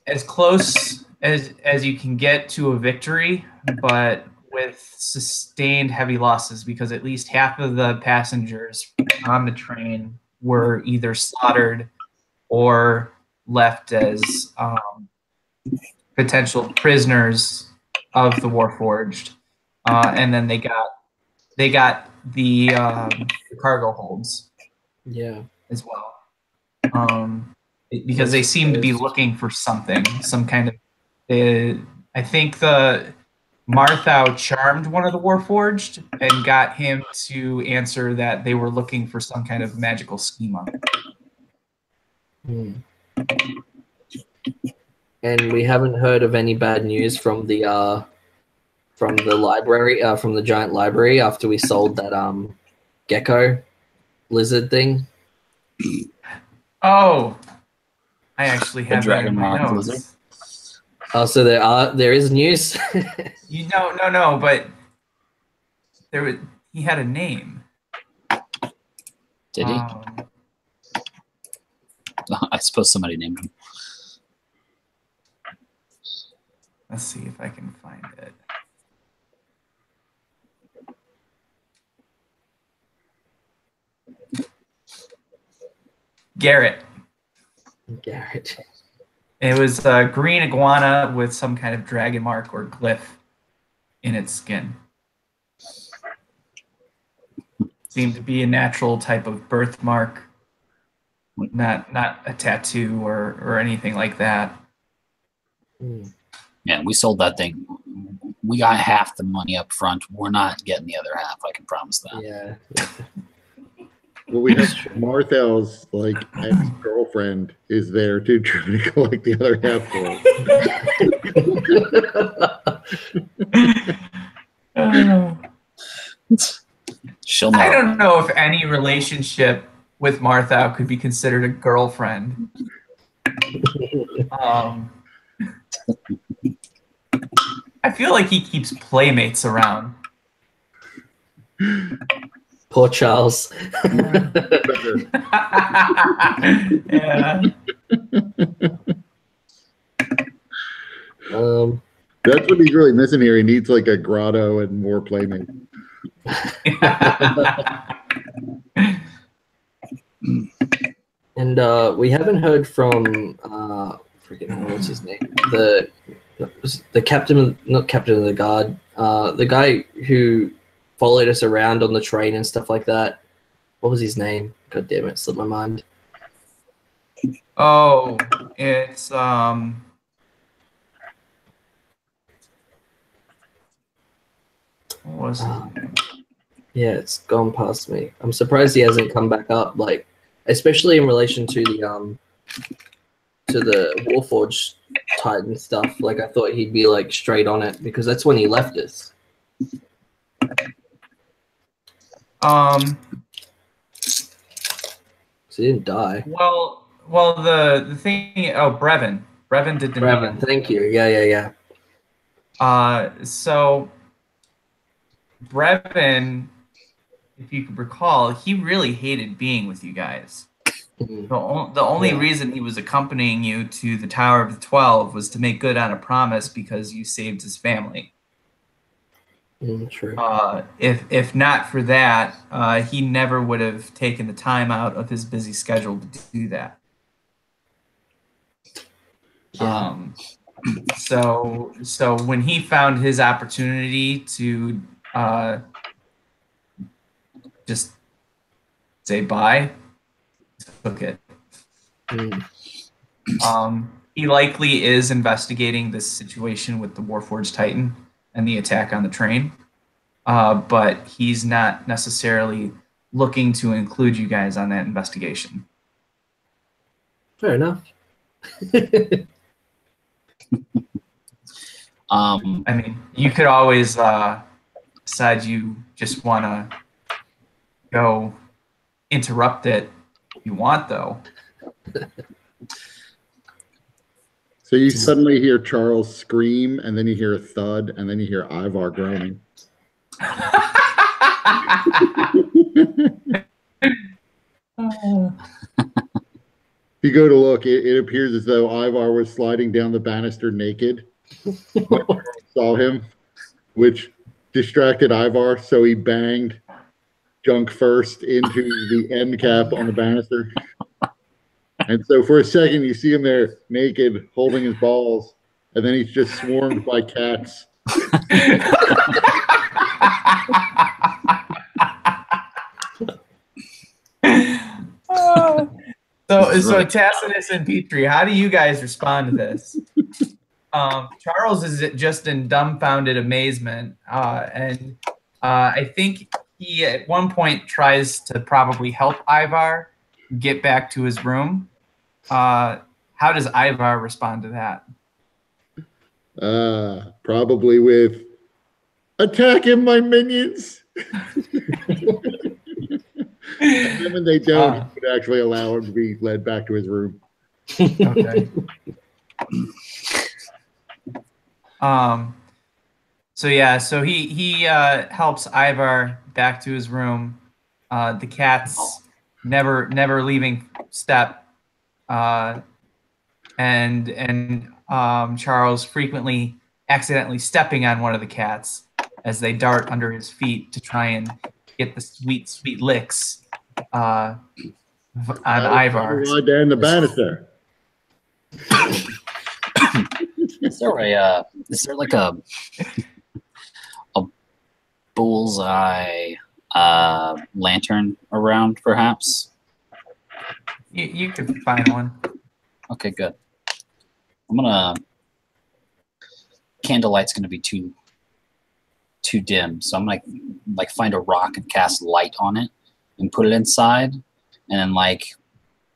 as close as you can get to a victory, but with sustained heavy losses, because at least half of the passengers on the train were either slaughtered or left as potential prisoners of the Warforged, and then they got the cargo holds Yeah. as well, because they seem to be looking for something, some kind of. I think the Marthau charmed one of the Warforged and got him to answer that they were looking for some kind of magical schema. Hmm. And we haven't heard of any bad news from the library, from the giant library after we sold that gecko lizard thing. Oh, I actually have that in dragon my mark notes. lizard? Oh, so there is news. No, but he had a name. Did he? I suppose somebody named him. Let's see if I can find it. Garrett. Garrett. It was a green iguana with some kind of dragon mark or glyph in its skin. Seemed to be a natural type of birthmark, not a tattoo or anything like that. Hmm. Yeah, we sold that thing. we got half the money up front. We're not getting the other half. I can promise that. Yeah. Well, we have Marthel's like ex-girlfriend is there to try to collect the other half for us. She'll know. I don't know if any relationship with Martha could be considered a girlfriend. I feel like he keeps playmates around. Poor Charles. Yeah. That's what he's really missing here. He needs like a grotto and more playmates. And we haven't heard from what's his name? The captain, not captain of the guard, the guy who followed us around on the train and stuff like that. What was his name? God damn it, slipped my mind. Oh, it's what was his name? Yeah, it's gone past me. I'm surprised he hasn't come back up, like especially in relation to the Warforged Titan stuff. Like I thought he'd be like straight on it because that's when he left us. So he didn't die. Well, the thing. Oh, Brevin did the Brevin, thank you. Yeah. So Brevin, if you could recall, he really hated being with you guys. The only reason he was accompanying you to the Tower of the 12 was to make good on a promise because you saved his family. True. If not for that, he never would have taken the time out of his busy schedule to do that. So when he found his opportunity to just say bye, he took it. He likely is investigating this situation with the Warforged Titan and the attack on the train, but he's not necessarily looking to include you guys on that investigation. Fair enough. I mean, you could always decide you just want to go interrupt it if you want, though. So you suddenly hear Charles scream, and then you hear a thud, and then you hear Ivar groaning. If you go to look, it appears as though Ivar was sliding down the banister naked. Saw him, which distracted Ivar, so he banged junk first into the end cap on the banister. And so for a second, you see him there naked, holding his balls, and then he's just swarmed by cats. So Tacitus and Petrie, how do you guys respond to this? Charles is just in dumbfounded amazement, and I think he at one point tries to probably help Ivar get back to his room. How does Ivar respond to that? Probably with, "Attack him, my minions!" And then when they don't, he would actually allow him to be led back to his room. Okay. So he helps Ivar back to his room. The cats never leaving step, and Charles frequently accidentally stepping on one of the cats as they dart under his feet to try and get the sweet licks on Ivar. Right there in the banister. Is there like a bullseye lantern around, perhaps? You could find one. Okay, good. Candlelight's gonna be too too dim. So I'm like find a rock and cast light on it and put it inside, and then like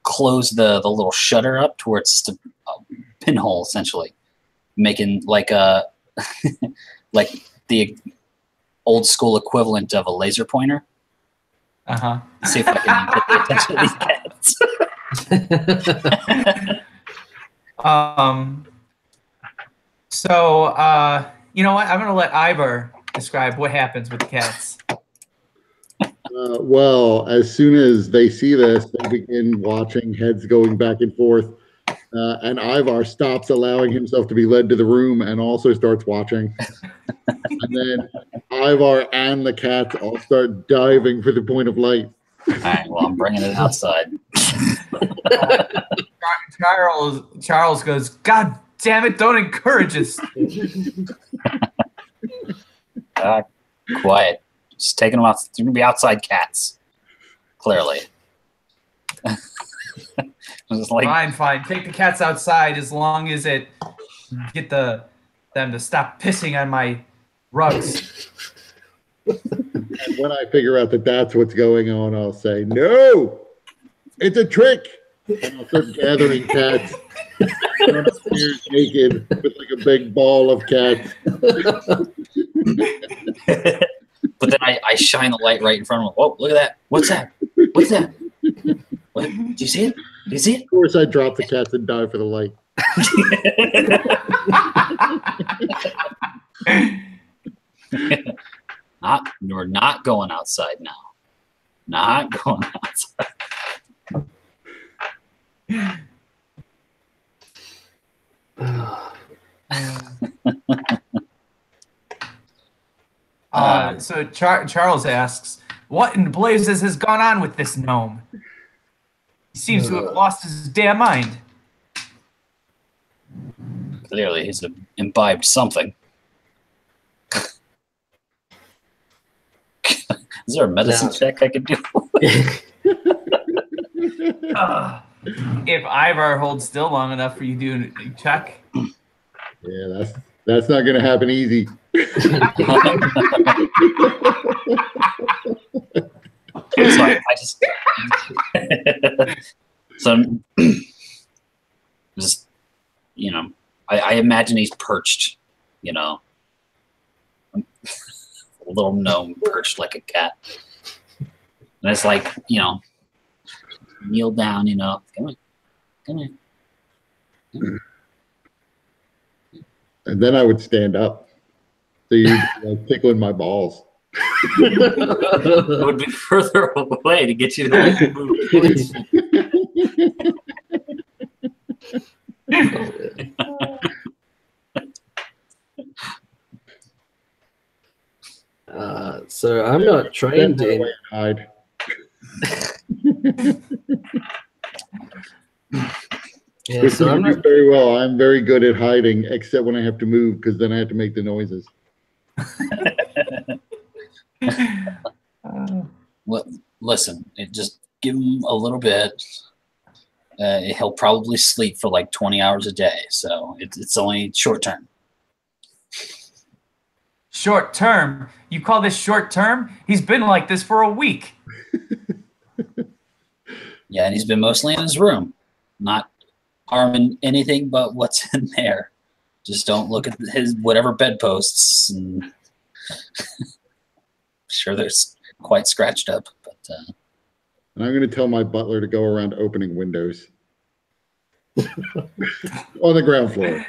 close the little shutter up to where it's just a pinhole essentially, making like a like the old school equivalent of a laser pointer. See if I can get the attention of these cats. So you know what? I'm gonna let Ivor describe what happens with the cats. Well, as soon as they see this, they begin watching, heads going back and forth. And Ivar stops allowing himself to be led to the room and also starts watching. And then Ivar and the cats all start diving for the point of light. All right, well, I'm bringing it outside. Charles goes, God damn it, don't encourage us. Quiet. Just taking them out. They're going to be outside cats. Clearly. Like, fine. Take the cats outside as long as it get them to stop pissing on my rugs. And when I figure out that that's what's going on, I'll say, no, it's a trick. And I'll start gathering cats. Run upstairs naked with like a big ball of cats. But then I shine the light right in front of them. Oh, look at that. What's that? What's that? What? Do you see it? Do you see it? Of course, I drop the cats and dive for the light. We're not going outside now. Not going outside. So Charles asks, what in blazes has gone on with this gnome? He seems to have lost his damn mind. Clearly, he's imbibed something. Is there a medicine check I could do? If Ivar holds still long enough for you to do a check. Yeah, that's not going to happen easy. So I just so just I imagine he's perched, a little gnome perched like a cat, and it's like kneel down, come on. And then I would stand up. So you're like tickling my balls. It would be further away to get you to move. So I'm not trained in. Hide. Yeah, so I'm not very well. I'm very good at hiding, except when I have to move, because then I have to make the noises. Listen, just give him a little bit. He'll probably sleep for like 20 hours a day, so it's only short term. Short term? You call this short term? He's been like this for a week. Yeah, and he's been mostly in his room, not harming anything but what's in there. Just don't look at his whatever bedposts. And sure, they're quite scratched up, but. And I'm going to tell my butler to go around opening windows on the ground floor.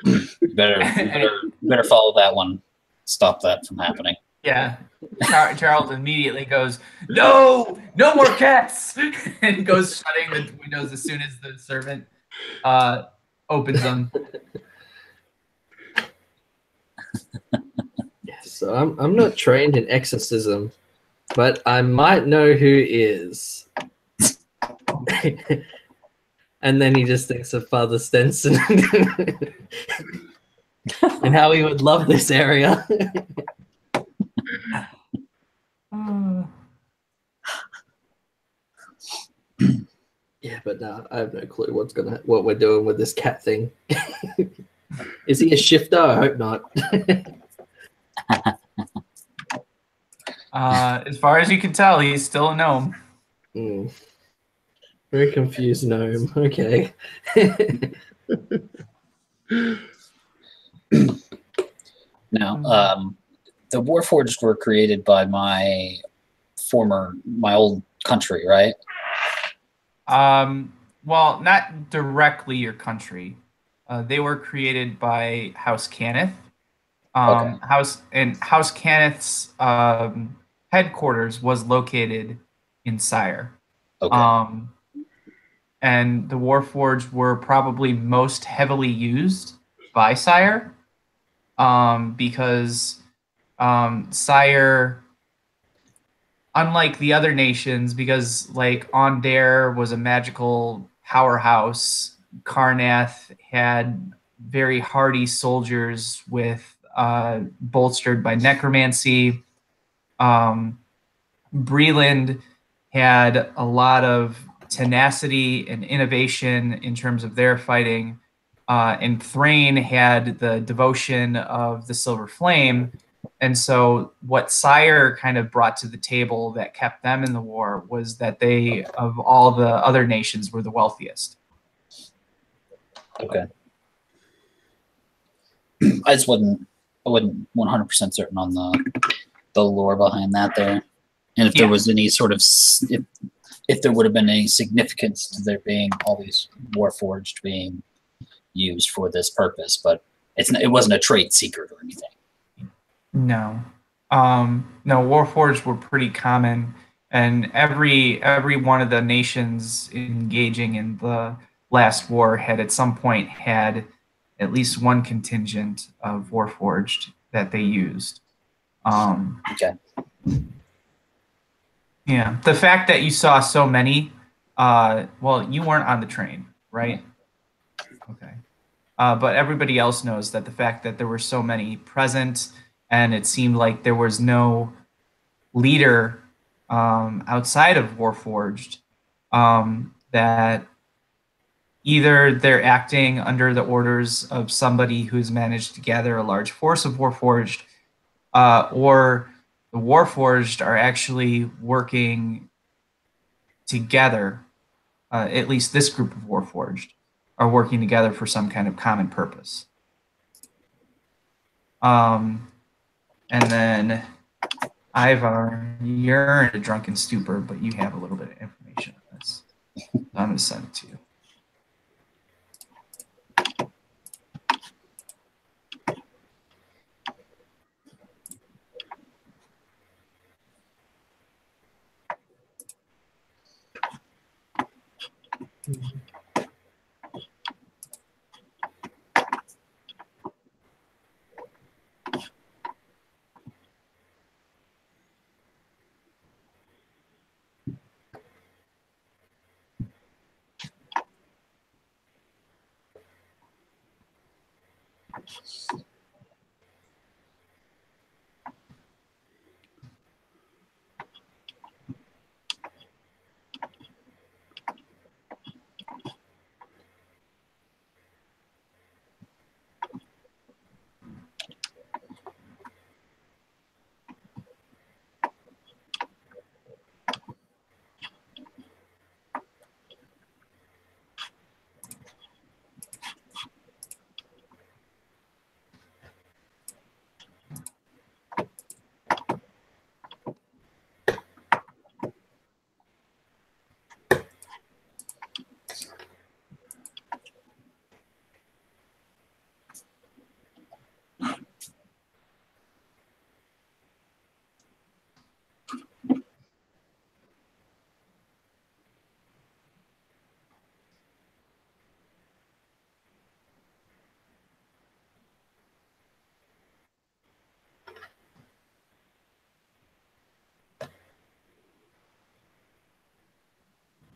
You better follow that one. Stop that from happening. Yeah. Charles immediately goes, no more cats, and goes shutting the windows as soon as the servant opens them. So I'm not trained in exorcism, but I might know who is. And then he just thinks of Father Stenson and how he would love this area. Yeah, but no, I have no clue what we're doing with this cat thing. Is he a shifter? I hope not. As far as you can tell, he's still a gnome. Very confused gnome. Okay. Now, the Warforged were created by my old country, right? Well, not directly your country. They were created by House Cannith. Okay. House Cannith's headquarters was located in Sire. Okay. And the Warforged were probably most heavily used by Sire, because Sire, unlike the other nations, because like Ondair was a magical powerhouse, Karnath had very hardy soldiers with bolstered by necromancy. Breland had a lot of tenacity and innovation in terms of their fighting. And Thrain had the devotion of the Silver Flame. And so, what Sire kind of brought to the table that kept them in the war was that they, of all the other nations, were the wealthiest. Okay. I wasn't 100% certain on the lore behind that there, and if there was any sort of if there would have been any significance to there being all these Warforged being used for this purpose, but it wasn't a trade secret or anything. No, no. Warforged were pretty common, and every one of the nations engaging in the last war had at some point had at least one contingent of Warforged that they used. Okay. Yeah, the fact that you saw so many, well, you weren't on the train, right? Okay. But everybody else knows that the fact that there were so many present, and it seemed like there was no leader outside of Warforged, that either they're acting under the orders of somebody who's managed to gather a large force of Warforged, or the Warforged are actually working together. At least this group of Warforged are working together for some kind of common purpose. And then Ivar, you're in a drunken stupor, but you have a little bit of information on this. So I'm going to send it to you.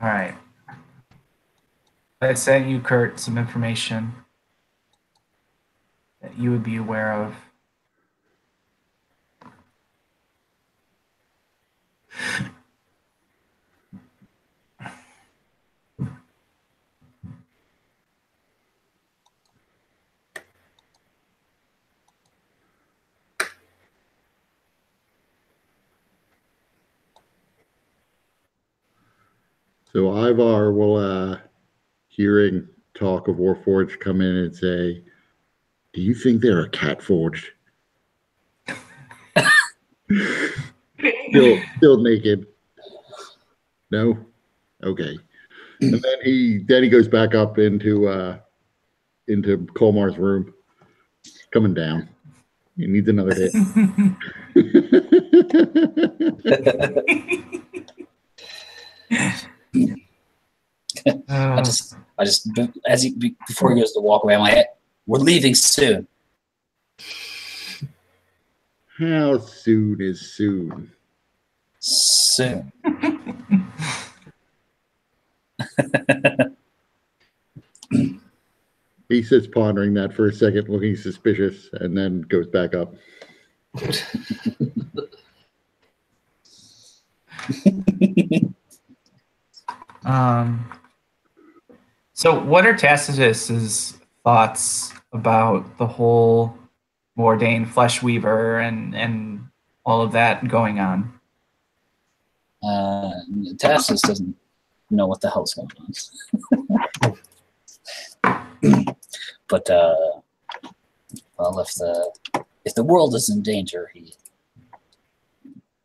All right. I sent you, Kurt, some information that you would be aware of. So Ivar will, hearing talk of Warforged, come in and say, "Do you think they're a cat forged?" Still naked. No? Okay. And then he goes back up into Colmar's room. Coming down. He needs another hit. I just before he goes to walk away, I'm like, we're leaving soon. How soon is soon? Soon. He sits pondering that for a second, looking suspicious, and then goes back up. So what are Tacitus's thoughts about the whole Mordain Flesh Weaver and all of that going on? Tacitus doesn't know what the hell's going on. But well, if the world is in danger,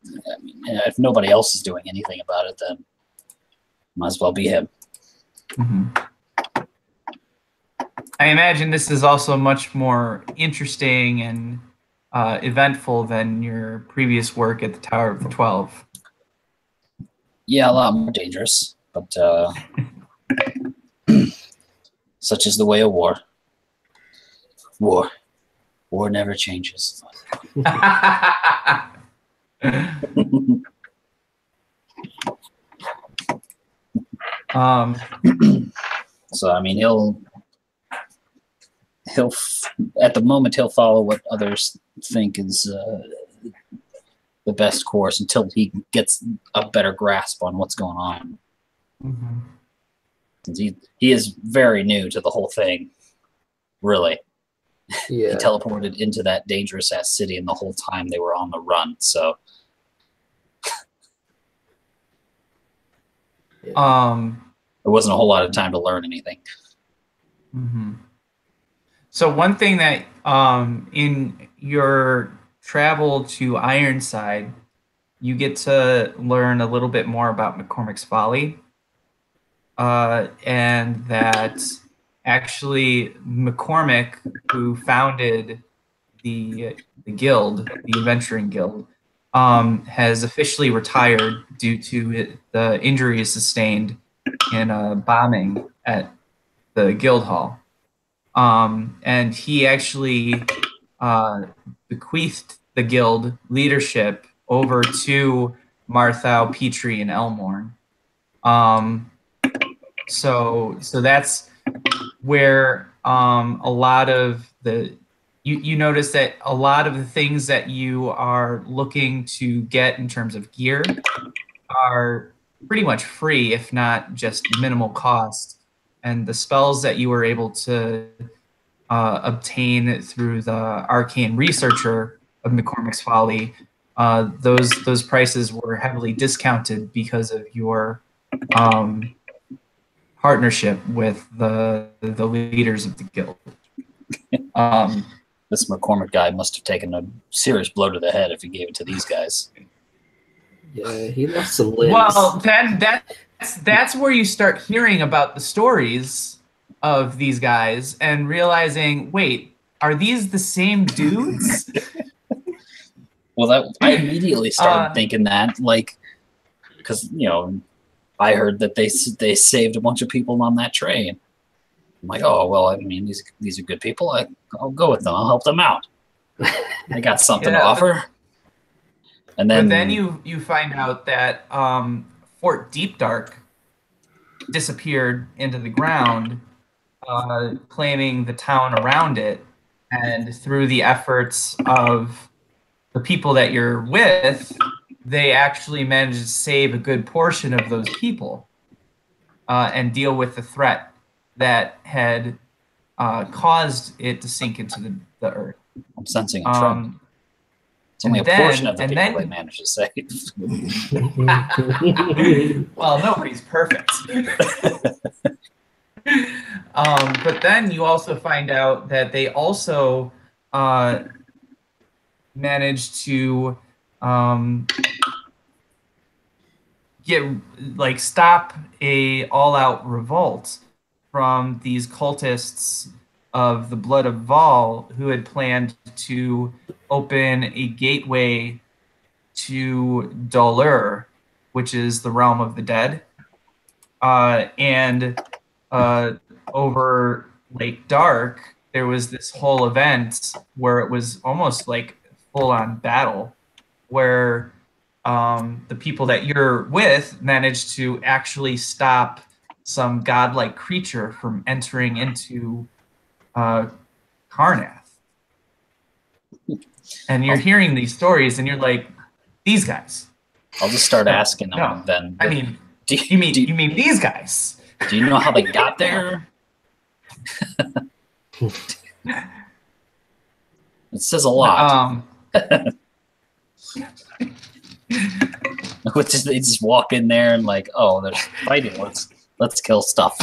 if nobody else is doing anything about it, then might as well be him. Mm-hmm. I imagine this is also much more interesting and eventful than your previous work at the Tower of the 12. Yeah, a lot more dangerous, but such is the way of war. War never changes. So I mean, he'll at the moment he'll follow what others think is the best course until he gets a better grasp on what's going on. Mm-hmm. He is very new to the whole thing, really. Yeah. He teleported into that dangerous ass city, and the whole time they were on the run. So, there wasn't a whole lot of time to learn anything. Mm-hmm. So one thing that in your travel to Ironside, you get to learn a little bit more about McCormick's Folly, and that actually McCormick, who founded the guild, the Adventuring Guild, has officially retired due to the injuries sustained in a bombing at the guild hall. And he actually bequeathed the guild leadership over to Marthau, Petrie, and Elmorn. So that's where a lot of you notice that a lot of the things that you are looking to get in terms of gear are pretty much free, if not just minimal cost. And the spells that you were able to obtain through the Arcane Researcher of McCormick's Folly, those prices were heavily discounted because of your partnership with the leaders of the guild. This McCormick guy must have taken a serious blow to the head if he gave it to these guys. Yeah, he lost some limbs. Well, then that's where you start hearing about the stories of these guys and realizing, wait, are these the same dudes? Well, I immediately started thinking that, like, because I heard that they saved a bunch of people on that train. I'm like, oh well, I mean, these are good people. I'll go with them. I'll help them out. I got something to offer. And then, but then you find out that Fort Deep Dark disappeared into the ground, claiming the town around it, and through the efforts of the people that you're with, they actually managed to save a good portion of those people and deal with the threat that had caused it to sink into the earth. I'm sensing a trend. It's only And a portion then- of the and people then- they manage to save. Well, nobody's perfect. But then you also find out that they also managed to stop a all-out revolt from these cultists of the Blood of Vol, who had planned to open a gateway to Dolur, which is the realm of the dead. And over Lake Dark, there was this whole event where it was almost like full-on battle, where the people that you're with managed to actually stop some godlike creature from entering into Karnath. And you're hearing these stories, and you're like, these guys. I'll just start asking them No. then. I mean, do you mean these guys? Do you know how they got there? It says a lot. Which is they just walk in there and like, oh, there's fighting. Let's kill stuff.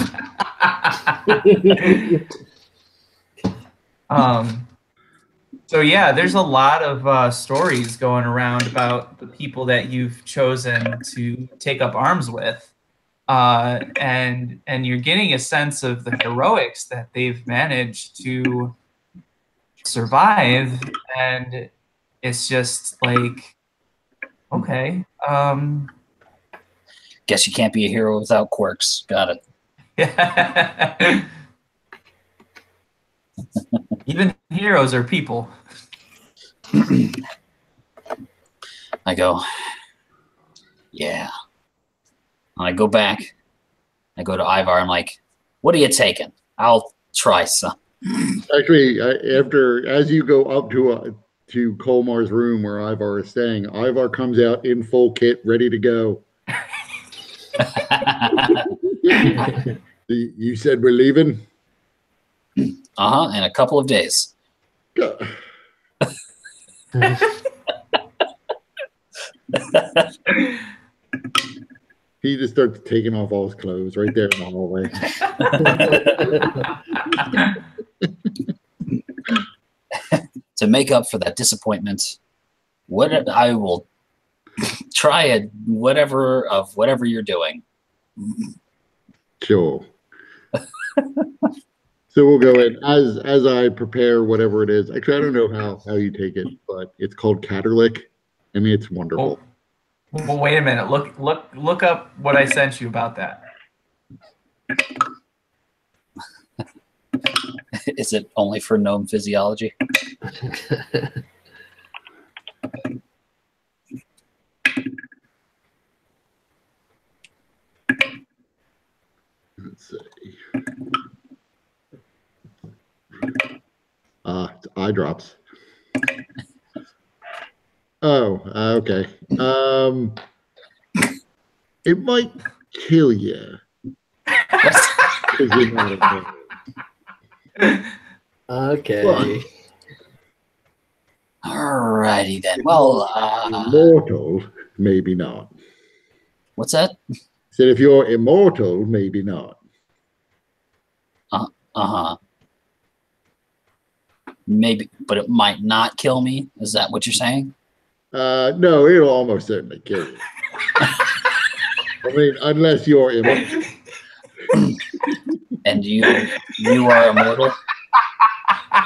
So yeah, there's a lot of stories going around about the people that you've chosen to take up arms with, and you're getting a sense of the heroics that they've managed to survive, and it's just like, okay, guess you can't be a hero without quirks. Got it. Even heroes are people. I go, yeah. When I go back, I go to Ivar. I'm like, what are you taking? I'll try some. Actually, as you go up to Colmar's room where Ivar is staying, Ivar comes out in full kit, ready to go. You said we're leaving? Uh-huh, in a couple of days. He just starts taking off all his clothes right there in the hallway. To make up for that disappointment, I will try whatever you're doing. Sure. So we'll go in as I prepare whatever it is. Actually, I don't know how you take it, but it's called Catterlick. I mean, it's wonderful. Well, wait a minute. Look up what I sent you about that. Is it only for gnome physiology? Let's see. Eye drops. Oh, okay. It might kill you. Okay. Alrighty then. Well, immortal, maybe not. What's that? Said if you're immortal, maybe not. Uh-huh. Maybe, but it might not kill me. Is that what you're saying? No, it'll almost certainly kill you. I mean, unless you're immortal. And you are immortal?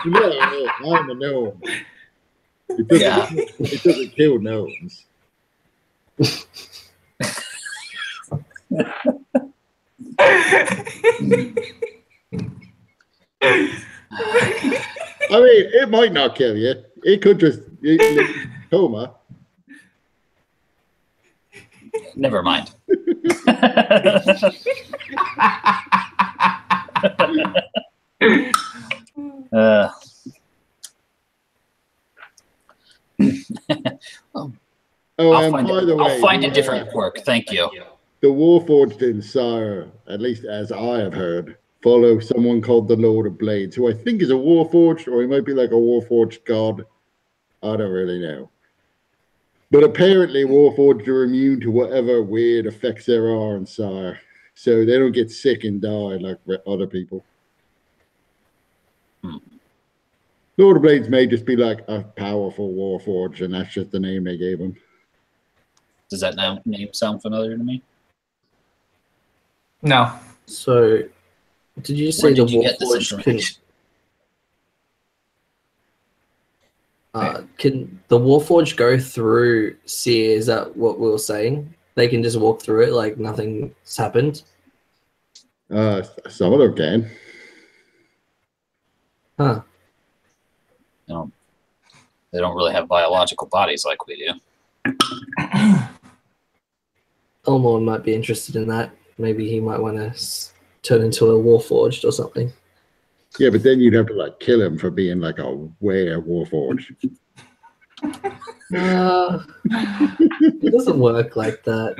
No, I'm a gnome. It doesn't kill gnomes. I mean, it might not kill you. It could just coma. Never mind. I'll find a different quirk. Thank you. The Warforged in Sire, at least as I have heard, follow someone called the Lord of Blades, who I think is a Warforged, or he might be like a Warforged god. I don't really know. But apparently, Warforged are immune to whatever weird effects there are on Sire, so they don't get sick and die like other people. Lord of Blades may just be like a powerful Warforged, and that's just the name they gave him. Does that name sound familiar to me? No. So, did you say the Warforged can the Warforged go through Seer? Is that what we were saying? They can just walk through it like nothing's happened? Some of them can. Huh. They don't really have biological bodies like we do. Elmore might be interested in that. Maybe he might want to turn into a Warforged or something. Yeah, but then you'd have to like kill him for being like a Warforged. It doesn't work like that.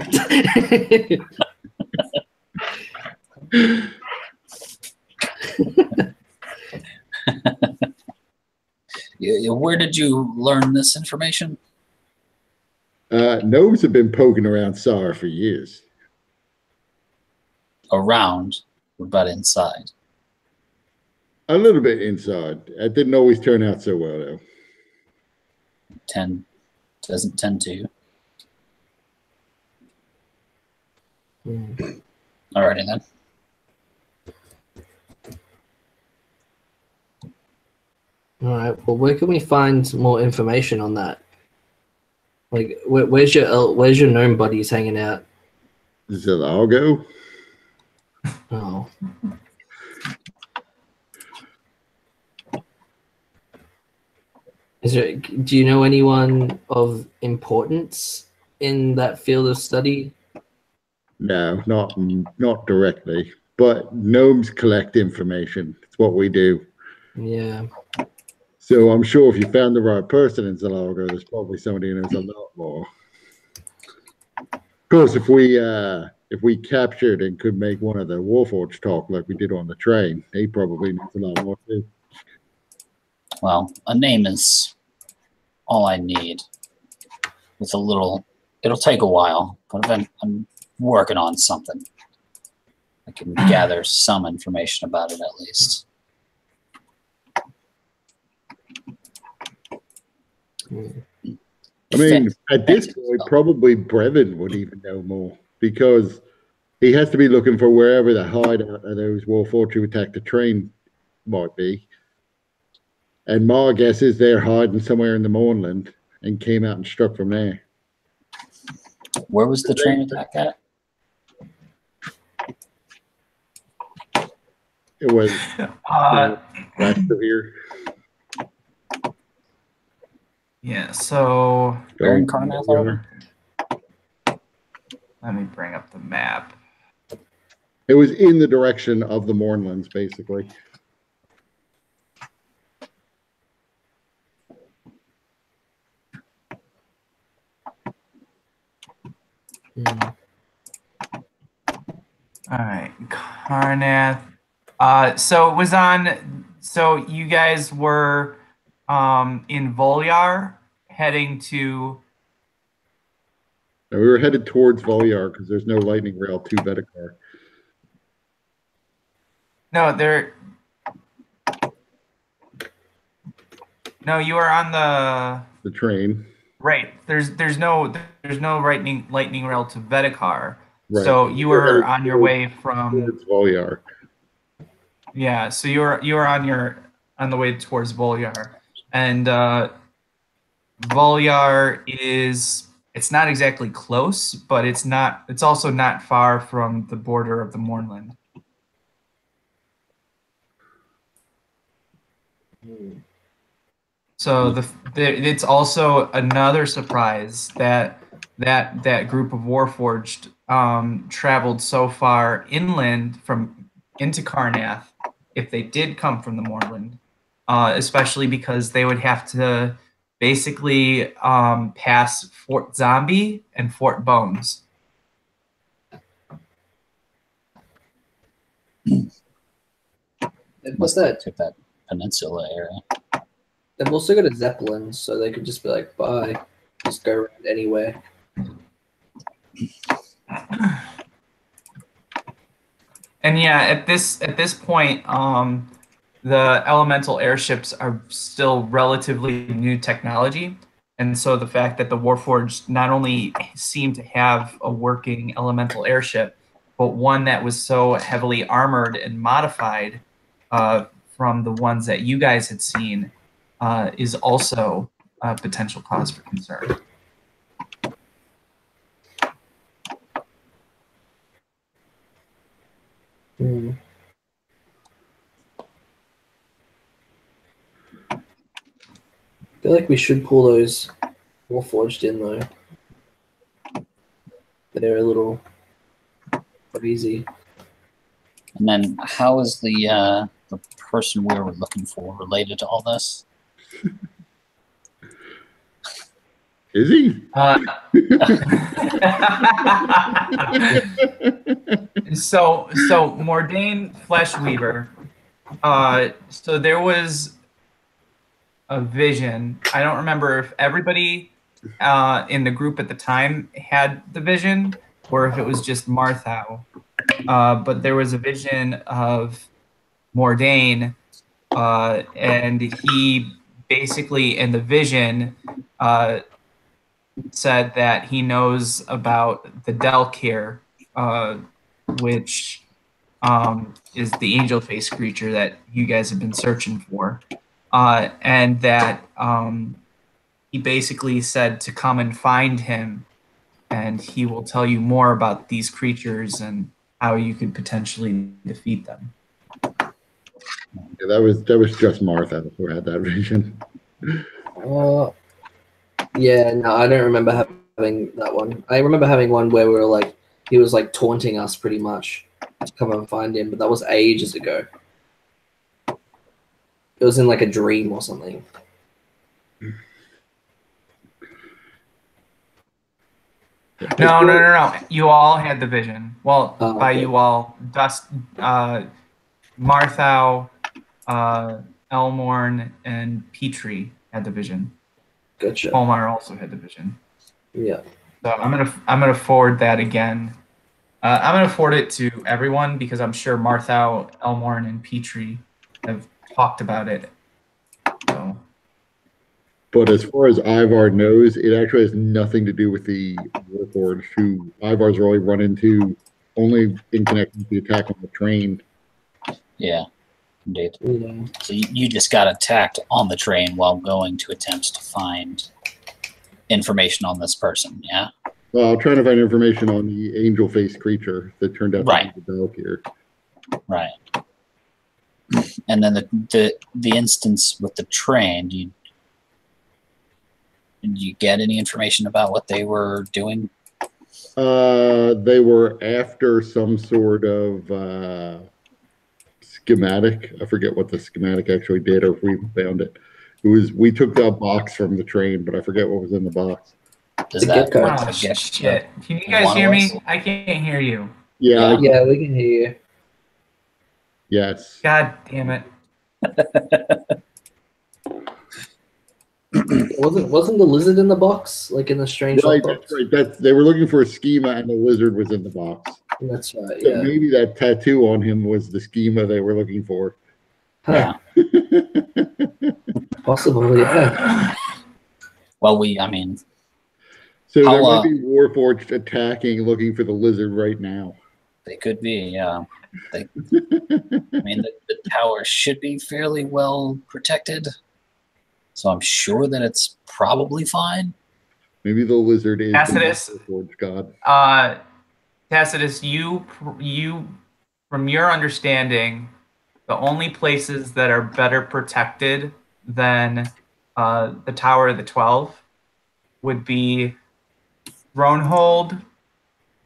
Where did you learn this information? Gnomes have been poking around Sar for years. Around, but inside. A little bit inside. It didn't always turn out so well, though. Doesn't tend to. Alrighty then. All right. Well, where can we find more information on that? Like, where's your gnome buddies hanging out? Zalago. Oh. Do you know anyone of importance in that field of study? No, not directly. But gnomes collect information. It's what we do. Yeah. So I'm sure if you found the right person in Zalago, there's probably somebody who knows a lot more. Of course, if we captured and could make one of the Warforged talk like we did on the train, he probably knows a lot more too. Well, a name is all I need. With a little, it'll take a while, but I'm working on something. I can gather some information about it at least. I mean, at this point, probably Brevin would even know more because he has to be looking for wherever the hideout of those Warforged who attacked the train might be. And my guess is they're hiding somewhere in the Mournland and came out and struck from there. Where was the train attack at? It was west of here. Yeah, so Baron Carnath over. Let me bring up the map. It was in the direction of the Mournlands, basically. All right, Carnath. So it was on. So you guys were in Volyar, heading to. We were headed towards Volyar because there's no lightning rail to Vedekar. No, there. No, you were on the train. Right. There's no lightning rail to Vedekar. Right. So you were on your way from towards Volyar. Yeah, so you were on the way towards Volyar. And Volyar it's not exactly close, but it's also not far from the border of the Mournland. So it's also another surprise that group of Warforged traveled so far inland into Carnath, if they did come from the Mournland, especially because they would have to basically pass Fort Zombie and Fort Bones. What's that? Took that peninsula area. They've also got a Zeppelin, so they could just be like, bye. just go around anywhere. And yeah, at this point, the elemental airships are still relatively new technology, and so the fact that the Warforged not only seemed to have a working elemental airship, but one that was so heavily armored and modified from the ones that you guys had seen is also a potential cause for concern. Hmm. I feel like we should pull those Warforged in though. They're a little crazy. And then, how is the person we were looking for related to all this? Is he? So Mordain Fleshweaver. So there was a vision. I don't remember if everybody in the group at the time had the vision, or if it was just Marthau. But there was a vision of Mordain, and he basically in the vision said that he knows about the Delkir, which is the angel face creature that you guys have been searching for, and that he basically said to come and find him, and he will tell you more about these creatures and how you could potentially defeat them. Yeah, that was just Martha who had that vision. Yeah, no, I don't remember having that one. I remember having one where we were like, he was like taunting us pretty much to come and find him, but that was ages ago. It was in like a dream or something. No. You all had the vision. Well, by okay. you all, Dust, Marthau, Elmorn, and Petrie had the vision. Gotcha. Holmar also had the vision. Yeah. So I'm gonna forward that again. I'm gonna forward it to everyone because I'm sure Marthau, Elmorn, and Petrie have talked about it. So. But as far as Ivar knows, it actually has nothing to do with the Warforged, who Ivar's really run into only in connection with the attack on the train. Yeah, indeed. Yeah. So you just got attacked on the train while going to attempt to find information on this person, yeah? Well, trying to find information on the angel face creature that turned out to be the Valkyr. Right. And then the instance with the train, did you get any information about what they were doing? They were after some sort of schematic. I forget what the schematic actually did, or if we found it. It was we took the box from the train, but I forget what was in the box. Does that Oh, shit. Can you guys hear me? I can't hear you. Yeah. Yeah, we can hear you. Yes. God damn it. Wasn't the lizard in the box, like in the strange Right, box? that's right. They were looking for a schema, and the lizard was in the box. That's right. So Yeah. maybe that tattoo on him was the schema they were looking for. Yeah. Possible. Yeah. Well, I mean. So there might be Warforged attacking, looking for the lizard right now. They could be, yeah. I mean, the tower should be fairly well protected, so I'm sure that it's probably fine. Maybe the lizard is Tacitus, the Warforged god. Tacitus, you, from your understanding, the only places that are better protected than the Tower of the 12 would be Thronehold,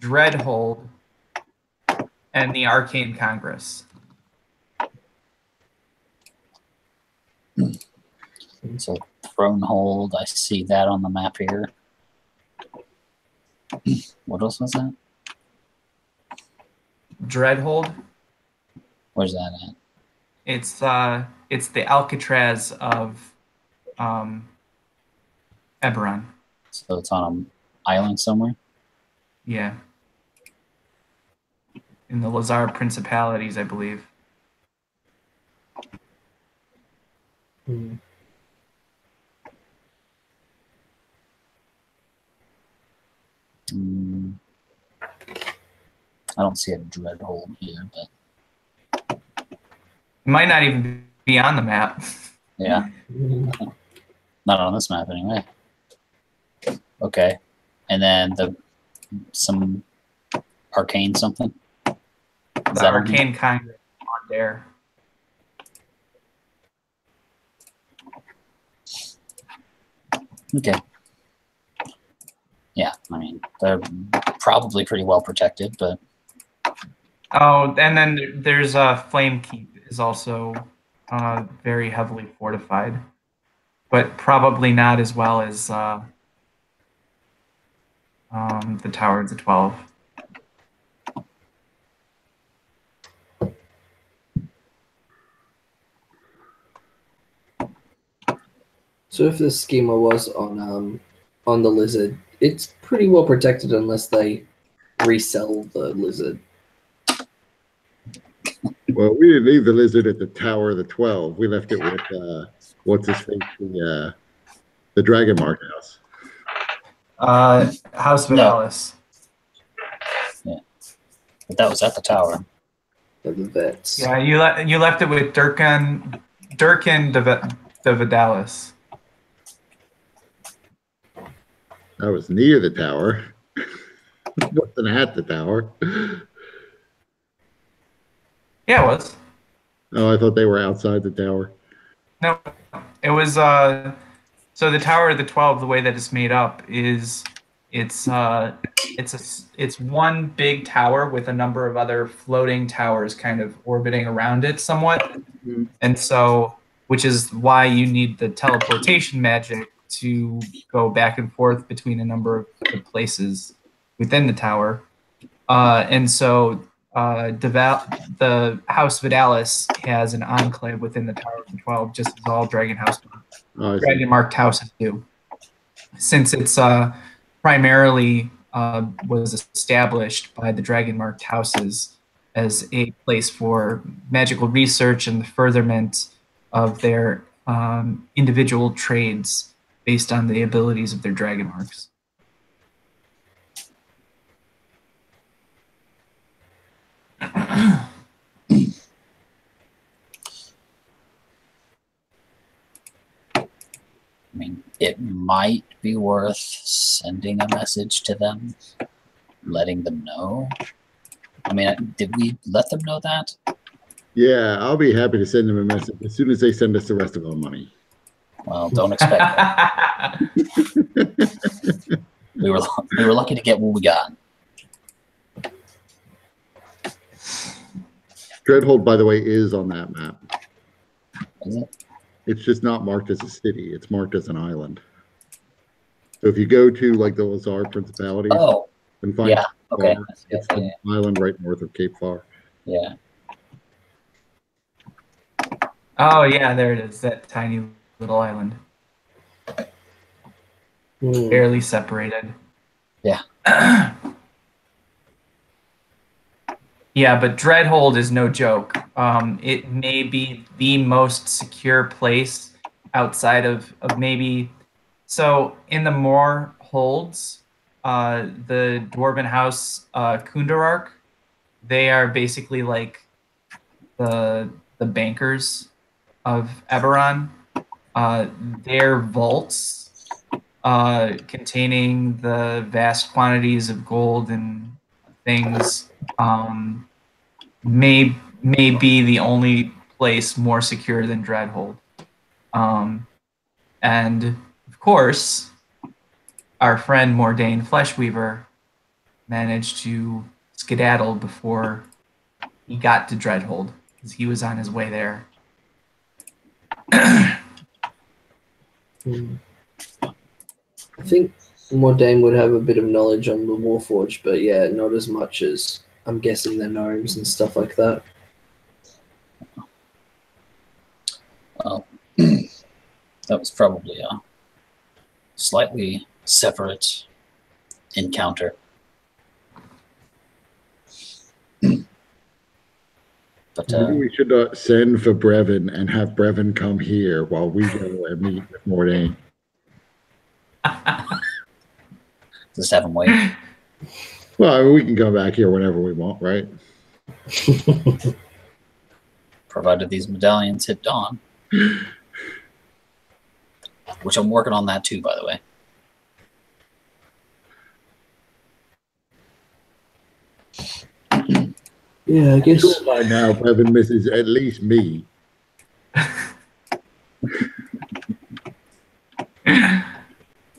Dreadhold, and the Arcane Congress. So Thronehold, I see that on the map here. What else was that? Dreadhold. Where's that at? It's the Alcatraz of Eberron. So it's on an island somewhere. Yeah. In the Lazar Principalities, I believe. Hmm. I don't see a Dreadhold here, but It might not even be on the map. yeah, not on this map anyway. Okay, and then some arcane something. Is The that on here? arcane kind on there. Okay. Yeah, I mean they're probably pretty well protected, but Oh, and then there's Flame Keep is also very heavily fortified, but probably not as well as the Tower of the 12. So if the schema was on the lizard, it's pretty well protected unless they resell the lizard. Well, we didn't leave the lizard at the Tower of the 12. We left it with what's his face, the Dragon Mark house. House No. Vidalis. but that was at the tower. Of the vets. Yeah, you left it with Durkan de Vidalis. I was near the tower. Wasn't at the tower. Yeah, it was. Oh, I thought they were outside the tower. No, it was. So the Tower of the 12, the way that it's made up is, it's one big tower with a number of other floating towers kind of orbiting around it somewhat, and so which is why you need the teleportation magic to go back and forth between a number of the places within the tower, and so. The House Vidalis has an enclave within the Tower of the 12, just as all Dragon Marked houses do. Since it's primarily was established by the Dragon Marked houses as a place for magical research and the furtherment of their individual trades based on the abilities of their Dragon Marks. I mean, it might be worth sending a message to them, letting them know. I mean, did we let them know that? Yeah, I'll be happy to send them a message as soon as they send us the rest of our money. Well, don't expect that. We were lucky to get what we got. Dreadhold, by the way, is on that map. Is it? It's just not marked as a city. It's marked as an island. So if you go to like the Lazar Principalities and find yeah, okay. Far, it's an island right north of Cape Far. Yeah. Oh yeah, there it is. That tiny little island, barely separated. Yeah. Yeah, but Dreadhold is no joke. It may be the most secure place outside of maybe. So in the Moor holds, the Dwarven House Kundarark, they are basically like the bankers of Eberron. Their vaults, containing the vast quantities of gold and things, may be the only place more secure than Dreadhold. And of course, our friend Mordain Fleshweaver managed to skedaddle before he got to Dreadhold, because he was on his way there. I think Mordain would have a bit of knowledge on the Warforged, but yeah, not as much as I'm guessing the gnomes and stuff like that. Well, that was probably a slightly separate encounter. But Maybe we should send for Brevin and have Brevin come here while we go and meet with Mordain. just have him wait. Well, I mean, we can come back here whenever we want, right? Provided these medallions hit dawn. Which I'm working on that too, by the way. Yeah, I guess. By now, Brevin misses at least me.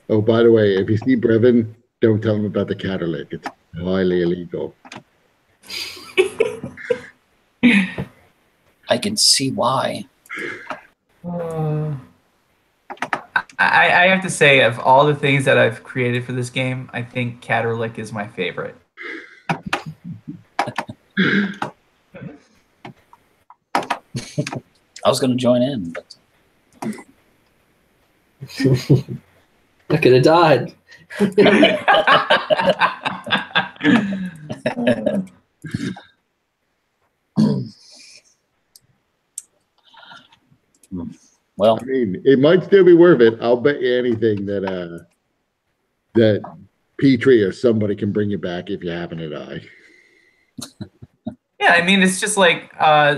Oh, by the way, if you see Brevin, don't tell him about the catalytic. It's highly illegal. I can see why. I have to say, of all the things that I've created for this game, I think Caterlick is my favorite. I was going to join in, but I could have died. well, I mean, it might still be worth it. I'll bet you anything that that Petrie or somebody can bring you back if you happen to die. Yeah, I mean, it's just like,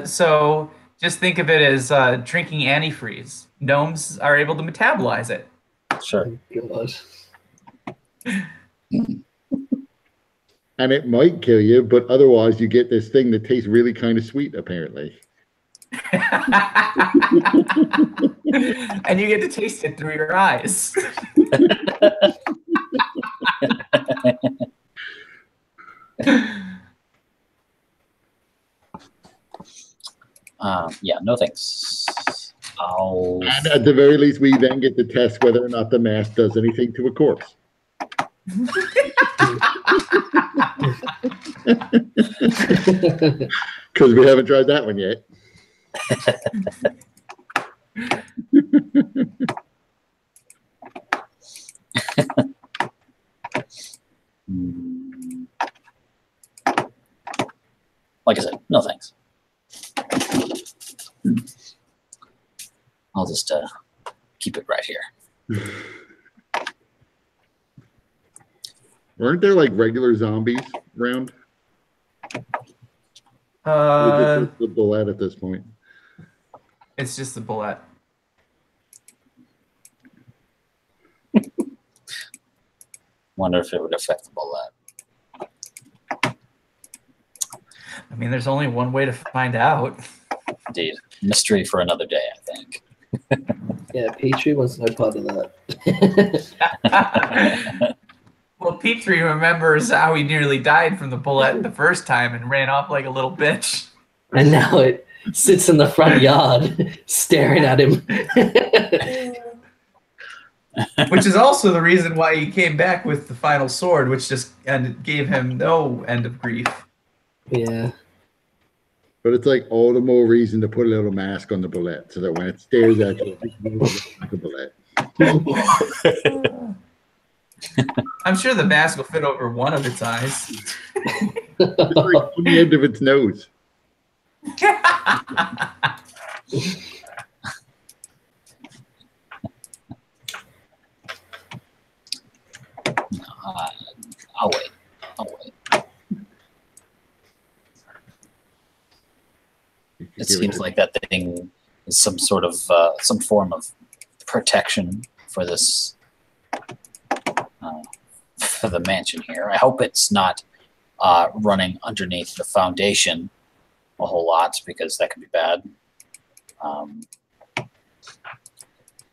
so just think of it as drinking antifreeze. Gnomes are able to metabolize it. sure. God. And it might kill you, but otherwise you get this thing that tastes really kind of sweet, apparently. And you get to taste it through your eyes. Yeah, no thanks. And at the very least, we then get to test whether or not the mask does anything to a corpse. Because we haven't tried that one yet. Like I said, no thanks. I'll just keep it right here. Weren't there like regular zombies around? Or is it just the bullet at this point? It's just the bullet. Wonder if it would affect the bullet. I mean, there's only one way to find out. Indeed. Mystery for another day, I think. Yeah, Petrie was no part of that. Well, Petrie remembers how he nearly died from the bullet the first time and ran off like a little bitch. And now it sits in the front yard staring at him. Which is also the reason why he came back with the final sword, which just gave him no end of grief. Yeah. But it's like all the more reason to put a little mask on the bullet so that when it stares at you, it looks like a bullet. I'm sure the mask will fit over one of its eyes. It's like on the end of its nose. I'll wait. I'll wait. It seems like that thing is some sort of some form of protection for this for the mansion here. I hope it's not running underneath the foundation a whole lot, because that could be bad. I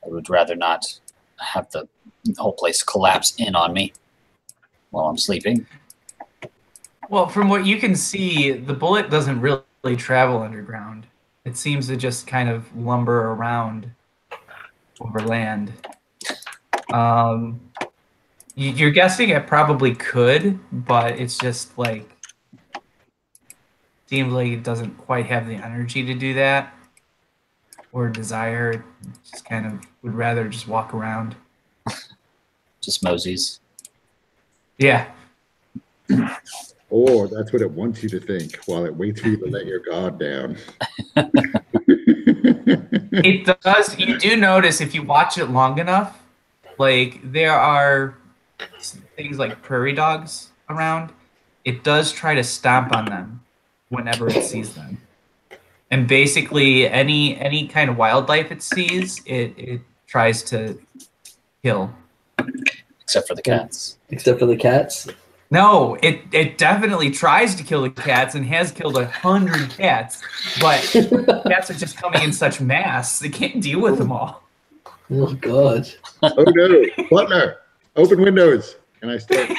would rather not have the whole place collapse in on me while I'm sleeping. Well, from what you can see, the bullet doesn't really travel underground. It seems to just kind of lumber around over land. You're guessing it probably could, but it's just like, seems like it doesn't quite have the energy to do that, or desire. It just kind of would rather just walk around. Just moseys. Yeah. Or that's what it wants you to think while it waits for you to let your guard down. It does. You do notice if you watch it long enough, like there are things like prairie dogs around. It does try to stomp on them whenever it sees them. And basically any kind of wildlife it sees, it tries to kill. Except for the cats. Except for the cats. No, it definitely tries to kill the cats and has killed 100 cats, but cats are just coming in such mass, they can't deal with them all. Oh God. Oh no, Butler, open windows. Can I start?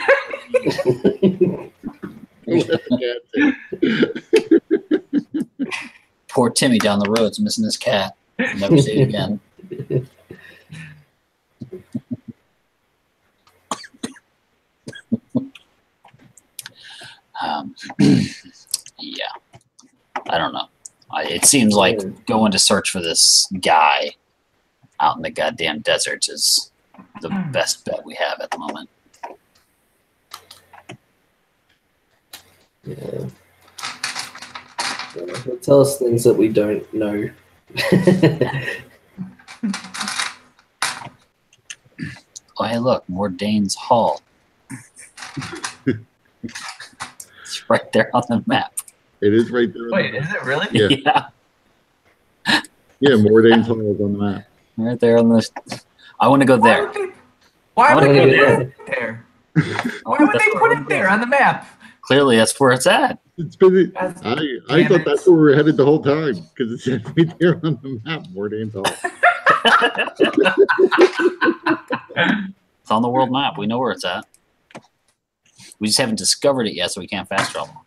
Poor Timmy down the road's missing his cat. Never see it again. Yeah, I don't know. It seems like going to search for this guy out in the goddamn desert is the best bet we have at the moment. Yeah. He'll tell us things that we don't know. Oh, hey, look, more Dane's Hall. It's right there on the map. It is right there. Wait, is it really? Yeah. Yeah, Mordane's Hall is on the map. Right there on the. I want to go there. Why would they I put wanna it there? Why would they put it there on the map? Clearly, that's where it's at. It's busy. That's- I thought that's where we were headed the whole time because it said right there on the map, Mordane's Hall. It's on the world map. We know where it's at. We just haven't discovered it yet, so we can't fast travel.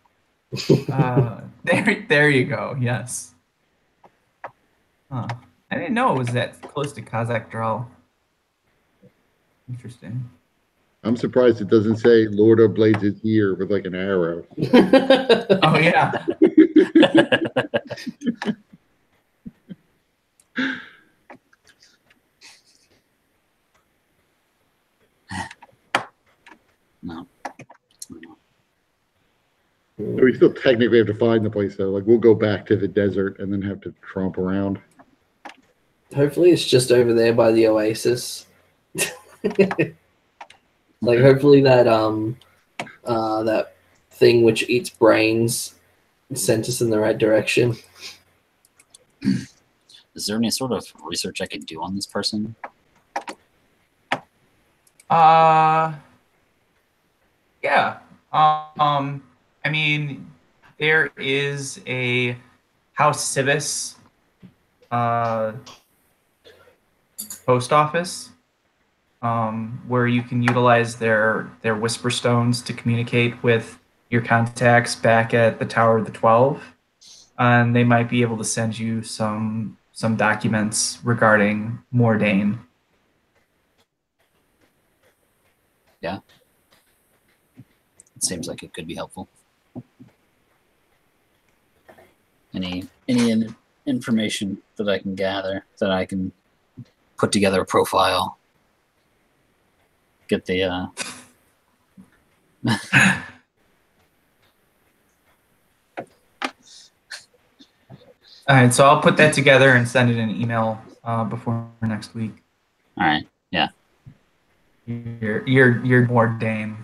There you go. Yes. Huh. I didn't know it was that close to Kazakh Draw. Interesting. I'm surprised it doesn't say Lord of Blades is here with like an arrow. Oh yeah. No. We still technically have to find the place though. Like we'll go back to the desert and then have to tromp around. Hopefully it's just over there by the oasis. Like hopefully that that thing which eats brains sent us in the right direction. Is there any sort of research I could do on this person? Yeah. I mean, there is a House Civis post office where you can utilize their whisper stones to communicate with your contacts back at the Tower of the 12, and they might be able to send you some documents regarding Mordain. Yeah. It seems like it could be helpful. Any information that I can gather that I can put together a profile. Get the All right, so I'll put that together and send it in an email before next week. all right. Yeah. You're Mordain.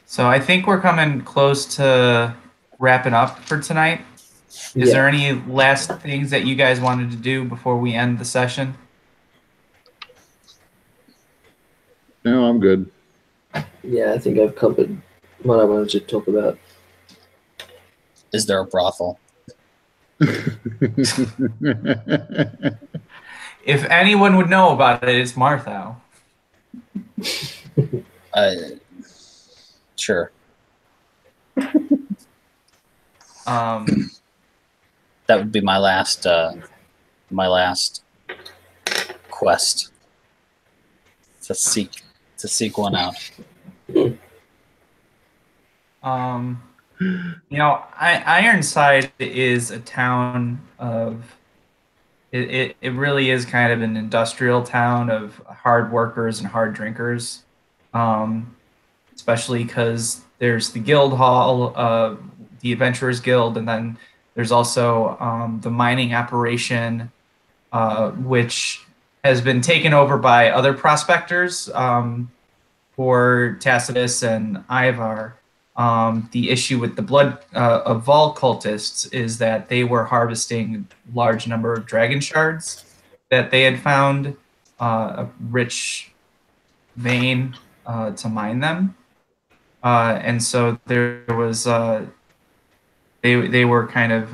So I think we're coming close to wrapping up for tonight. Is there any last things that you guys wanted to do before we end the session? No, I'm good. Yeah, I think I've covered what I wanted to talk about. Is there a brothel? If anyone would know about it, it's Martha. Sure. That would be my last quest to seek one out. Ironside is a town of it really is kind of an industrial town of hard workers and hard drinkers, um, especially because there's the guild hall, the Adventurers Guild, and then there's also the mining operation, which has been taken over by other prospectors for Tacitus and Ivar. The issue with the blood of Vol cultists is that they were harvesting large number of dragon shards that they had found a rich vein to mine them, and so there was they were kind of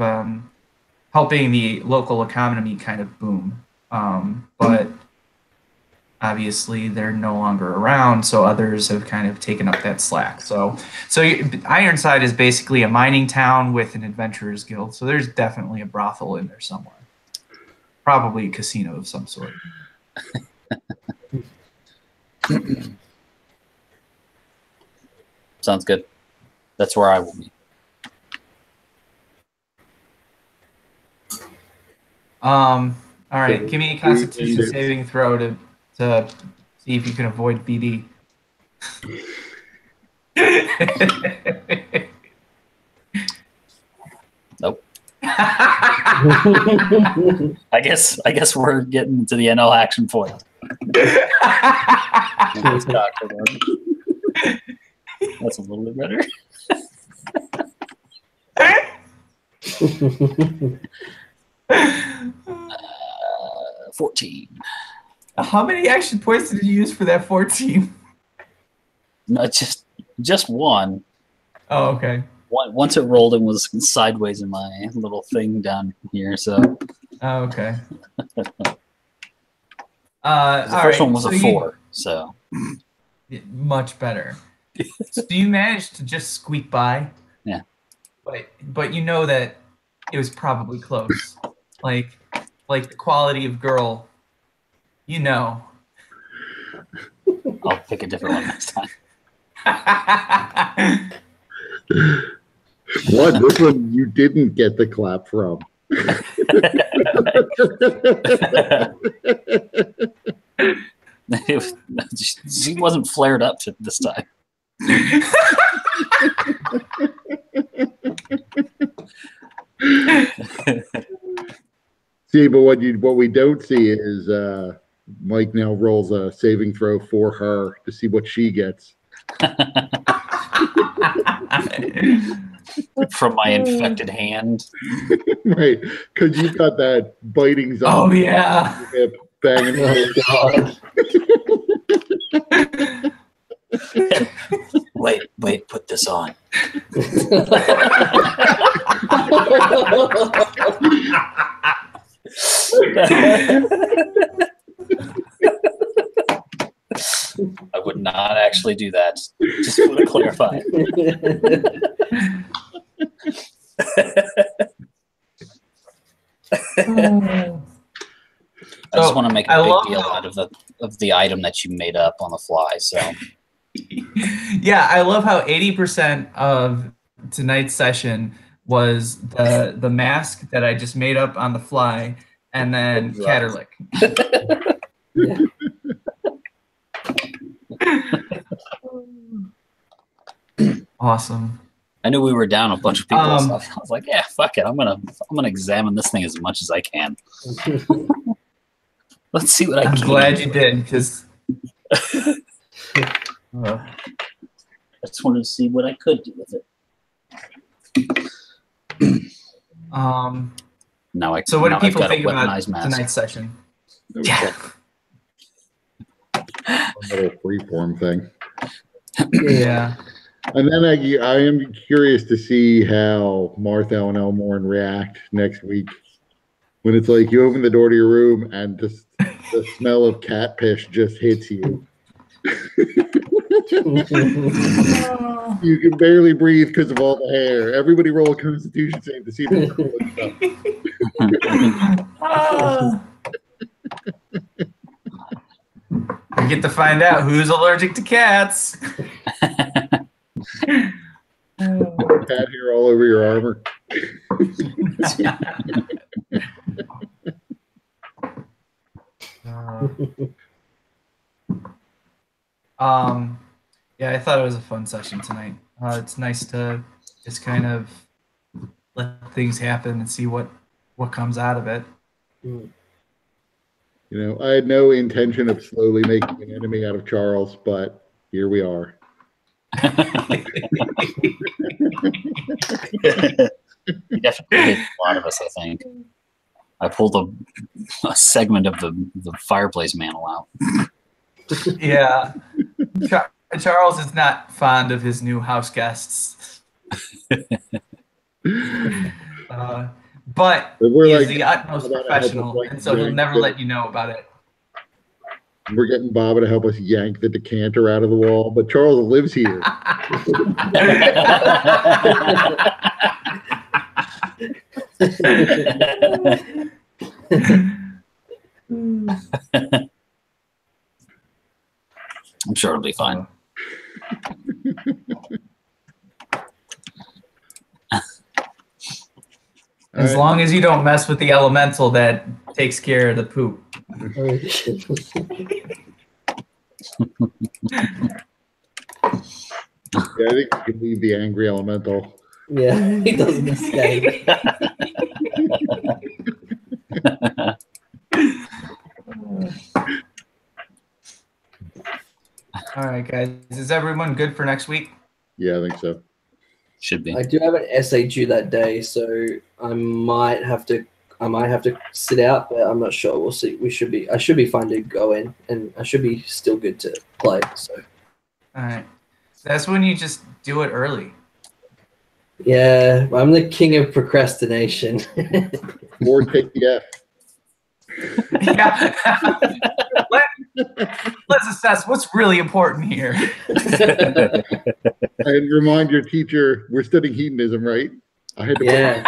helping the local economy kind of boom, but obviously they're no longer around, so others have kind of taken up that slack. So Ironside is basically a mining town with an adventurers guild. So there's definitely a brothel in there somewhere, probably a casino of some sort. Sounds good. That's where I will be. All right, give me a Constitution saving throw to see if you can avoid BD. Nope. I guess we're getting to the NL action point. That's a little bit better. 14. How many action points did you use for that 14? No, just one. Oh, okay. Once it rolled and was sideways in my little thing down here, so. Oh, okay. The first one was a 4, so. Much better. So you managed to just squeak by. Yeah. But you know that it was probably close. Like the quality of girl, you know. I'll pick a different one next time. What? This one you didn't get the clap from. She wasn't flared up to this time. See, but what we don't see is Mike now rolls a saving throw for her to see what she gets. From my infected hand. Right, because you've got that biting zombie. Oh, yeah. Hip banging. Oh, God. Wait, put this on. I would not actually do that. Just want to clarify. I just want to make a big deal out of the item that you made up on the fly. So, yeah, I love how 80% of tonight's session was the mask that I just made up on the fly, and then Catterlick. Awesome. I knew we were down a bunch of people, so I was like, "Yeah, fuck it. I'm gonna examine this thing as much as I can. Let's see what I can." I'm glad you did, because I just wanted to see what I could do with it. So what do people I've got think a about weaponized mask. tonight's session? Yeah. A little freeform thing. Yeah. And then I am curious to see how Marthel and Elmorn react next week when it's like you open the door to your room and just the smell of cat piss just hits you. You can barely breathe because of all the hair. Everybody roll a Constitution save to see the We get to find out who's allergic to cats. I Cat hair all over your armor. Yeah, I thought it was a fun session tonight. It's nice to just kind of let things happen and see what comes out of it. You know, I had no intention of slowly making an enemy out of Charles, but here we are. You definitely hit a lot of us, I think. I pulled a segment of the fireplace mantle out. Yeah. Charles is not fond of his new house guests. But We're he like, is the utmost how about I help professional, us, like, and so he'll yank never the- let you know about it. We're getting Baba to help us yank the decanter out of the wall, but Charles lives here. I'm sure it'll be fine. As long as you don't mess with the elemental that takes care of the poop. Yeah, I think we can leave the angry elemental. Yeah, he doesn't escape. All right, guys. Is everyone good for next week? Yeah, I think so. Should be. I do have an essay due that day, so I might have to sit out, but I'm not sure. We'll see. I should be fine to go in, and I should be still good to play. So. All right. That's when you just do it early. Yeah, I'm the king of procrastination. Or take the F. Yeah. Let's assess what's really important here. And remind your teacher, we're studying hedonism, right? I had to Yeah.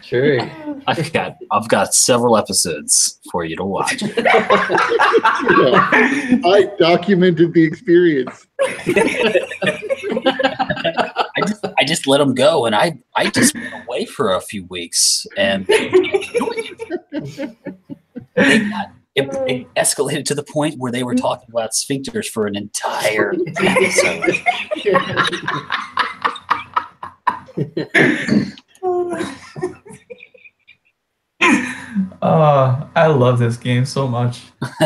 True. I've got several episodes for you to watch. Yeah. I documented the experience. I just let them go, and I just went away for a few weeks, and it escalated to the point where they were talking about sphincters for an entire episode. I love this game so much. All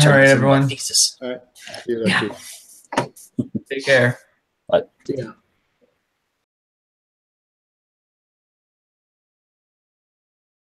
right, everyone. Thesis. All right. See you next week. Take care. But Yeah.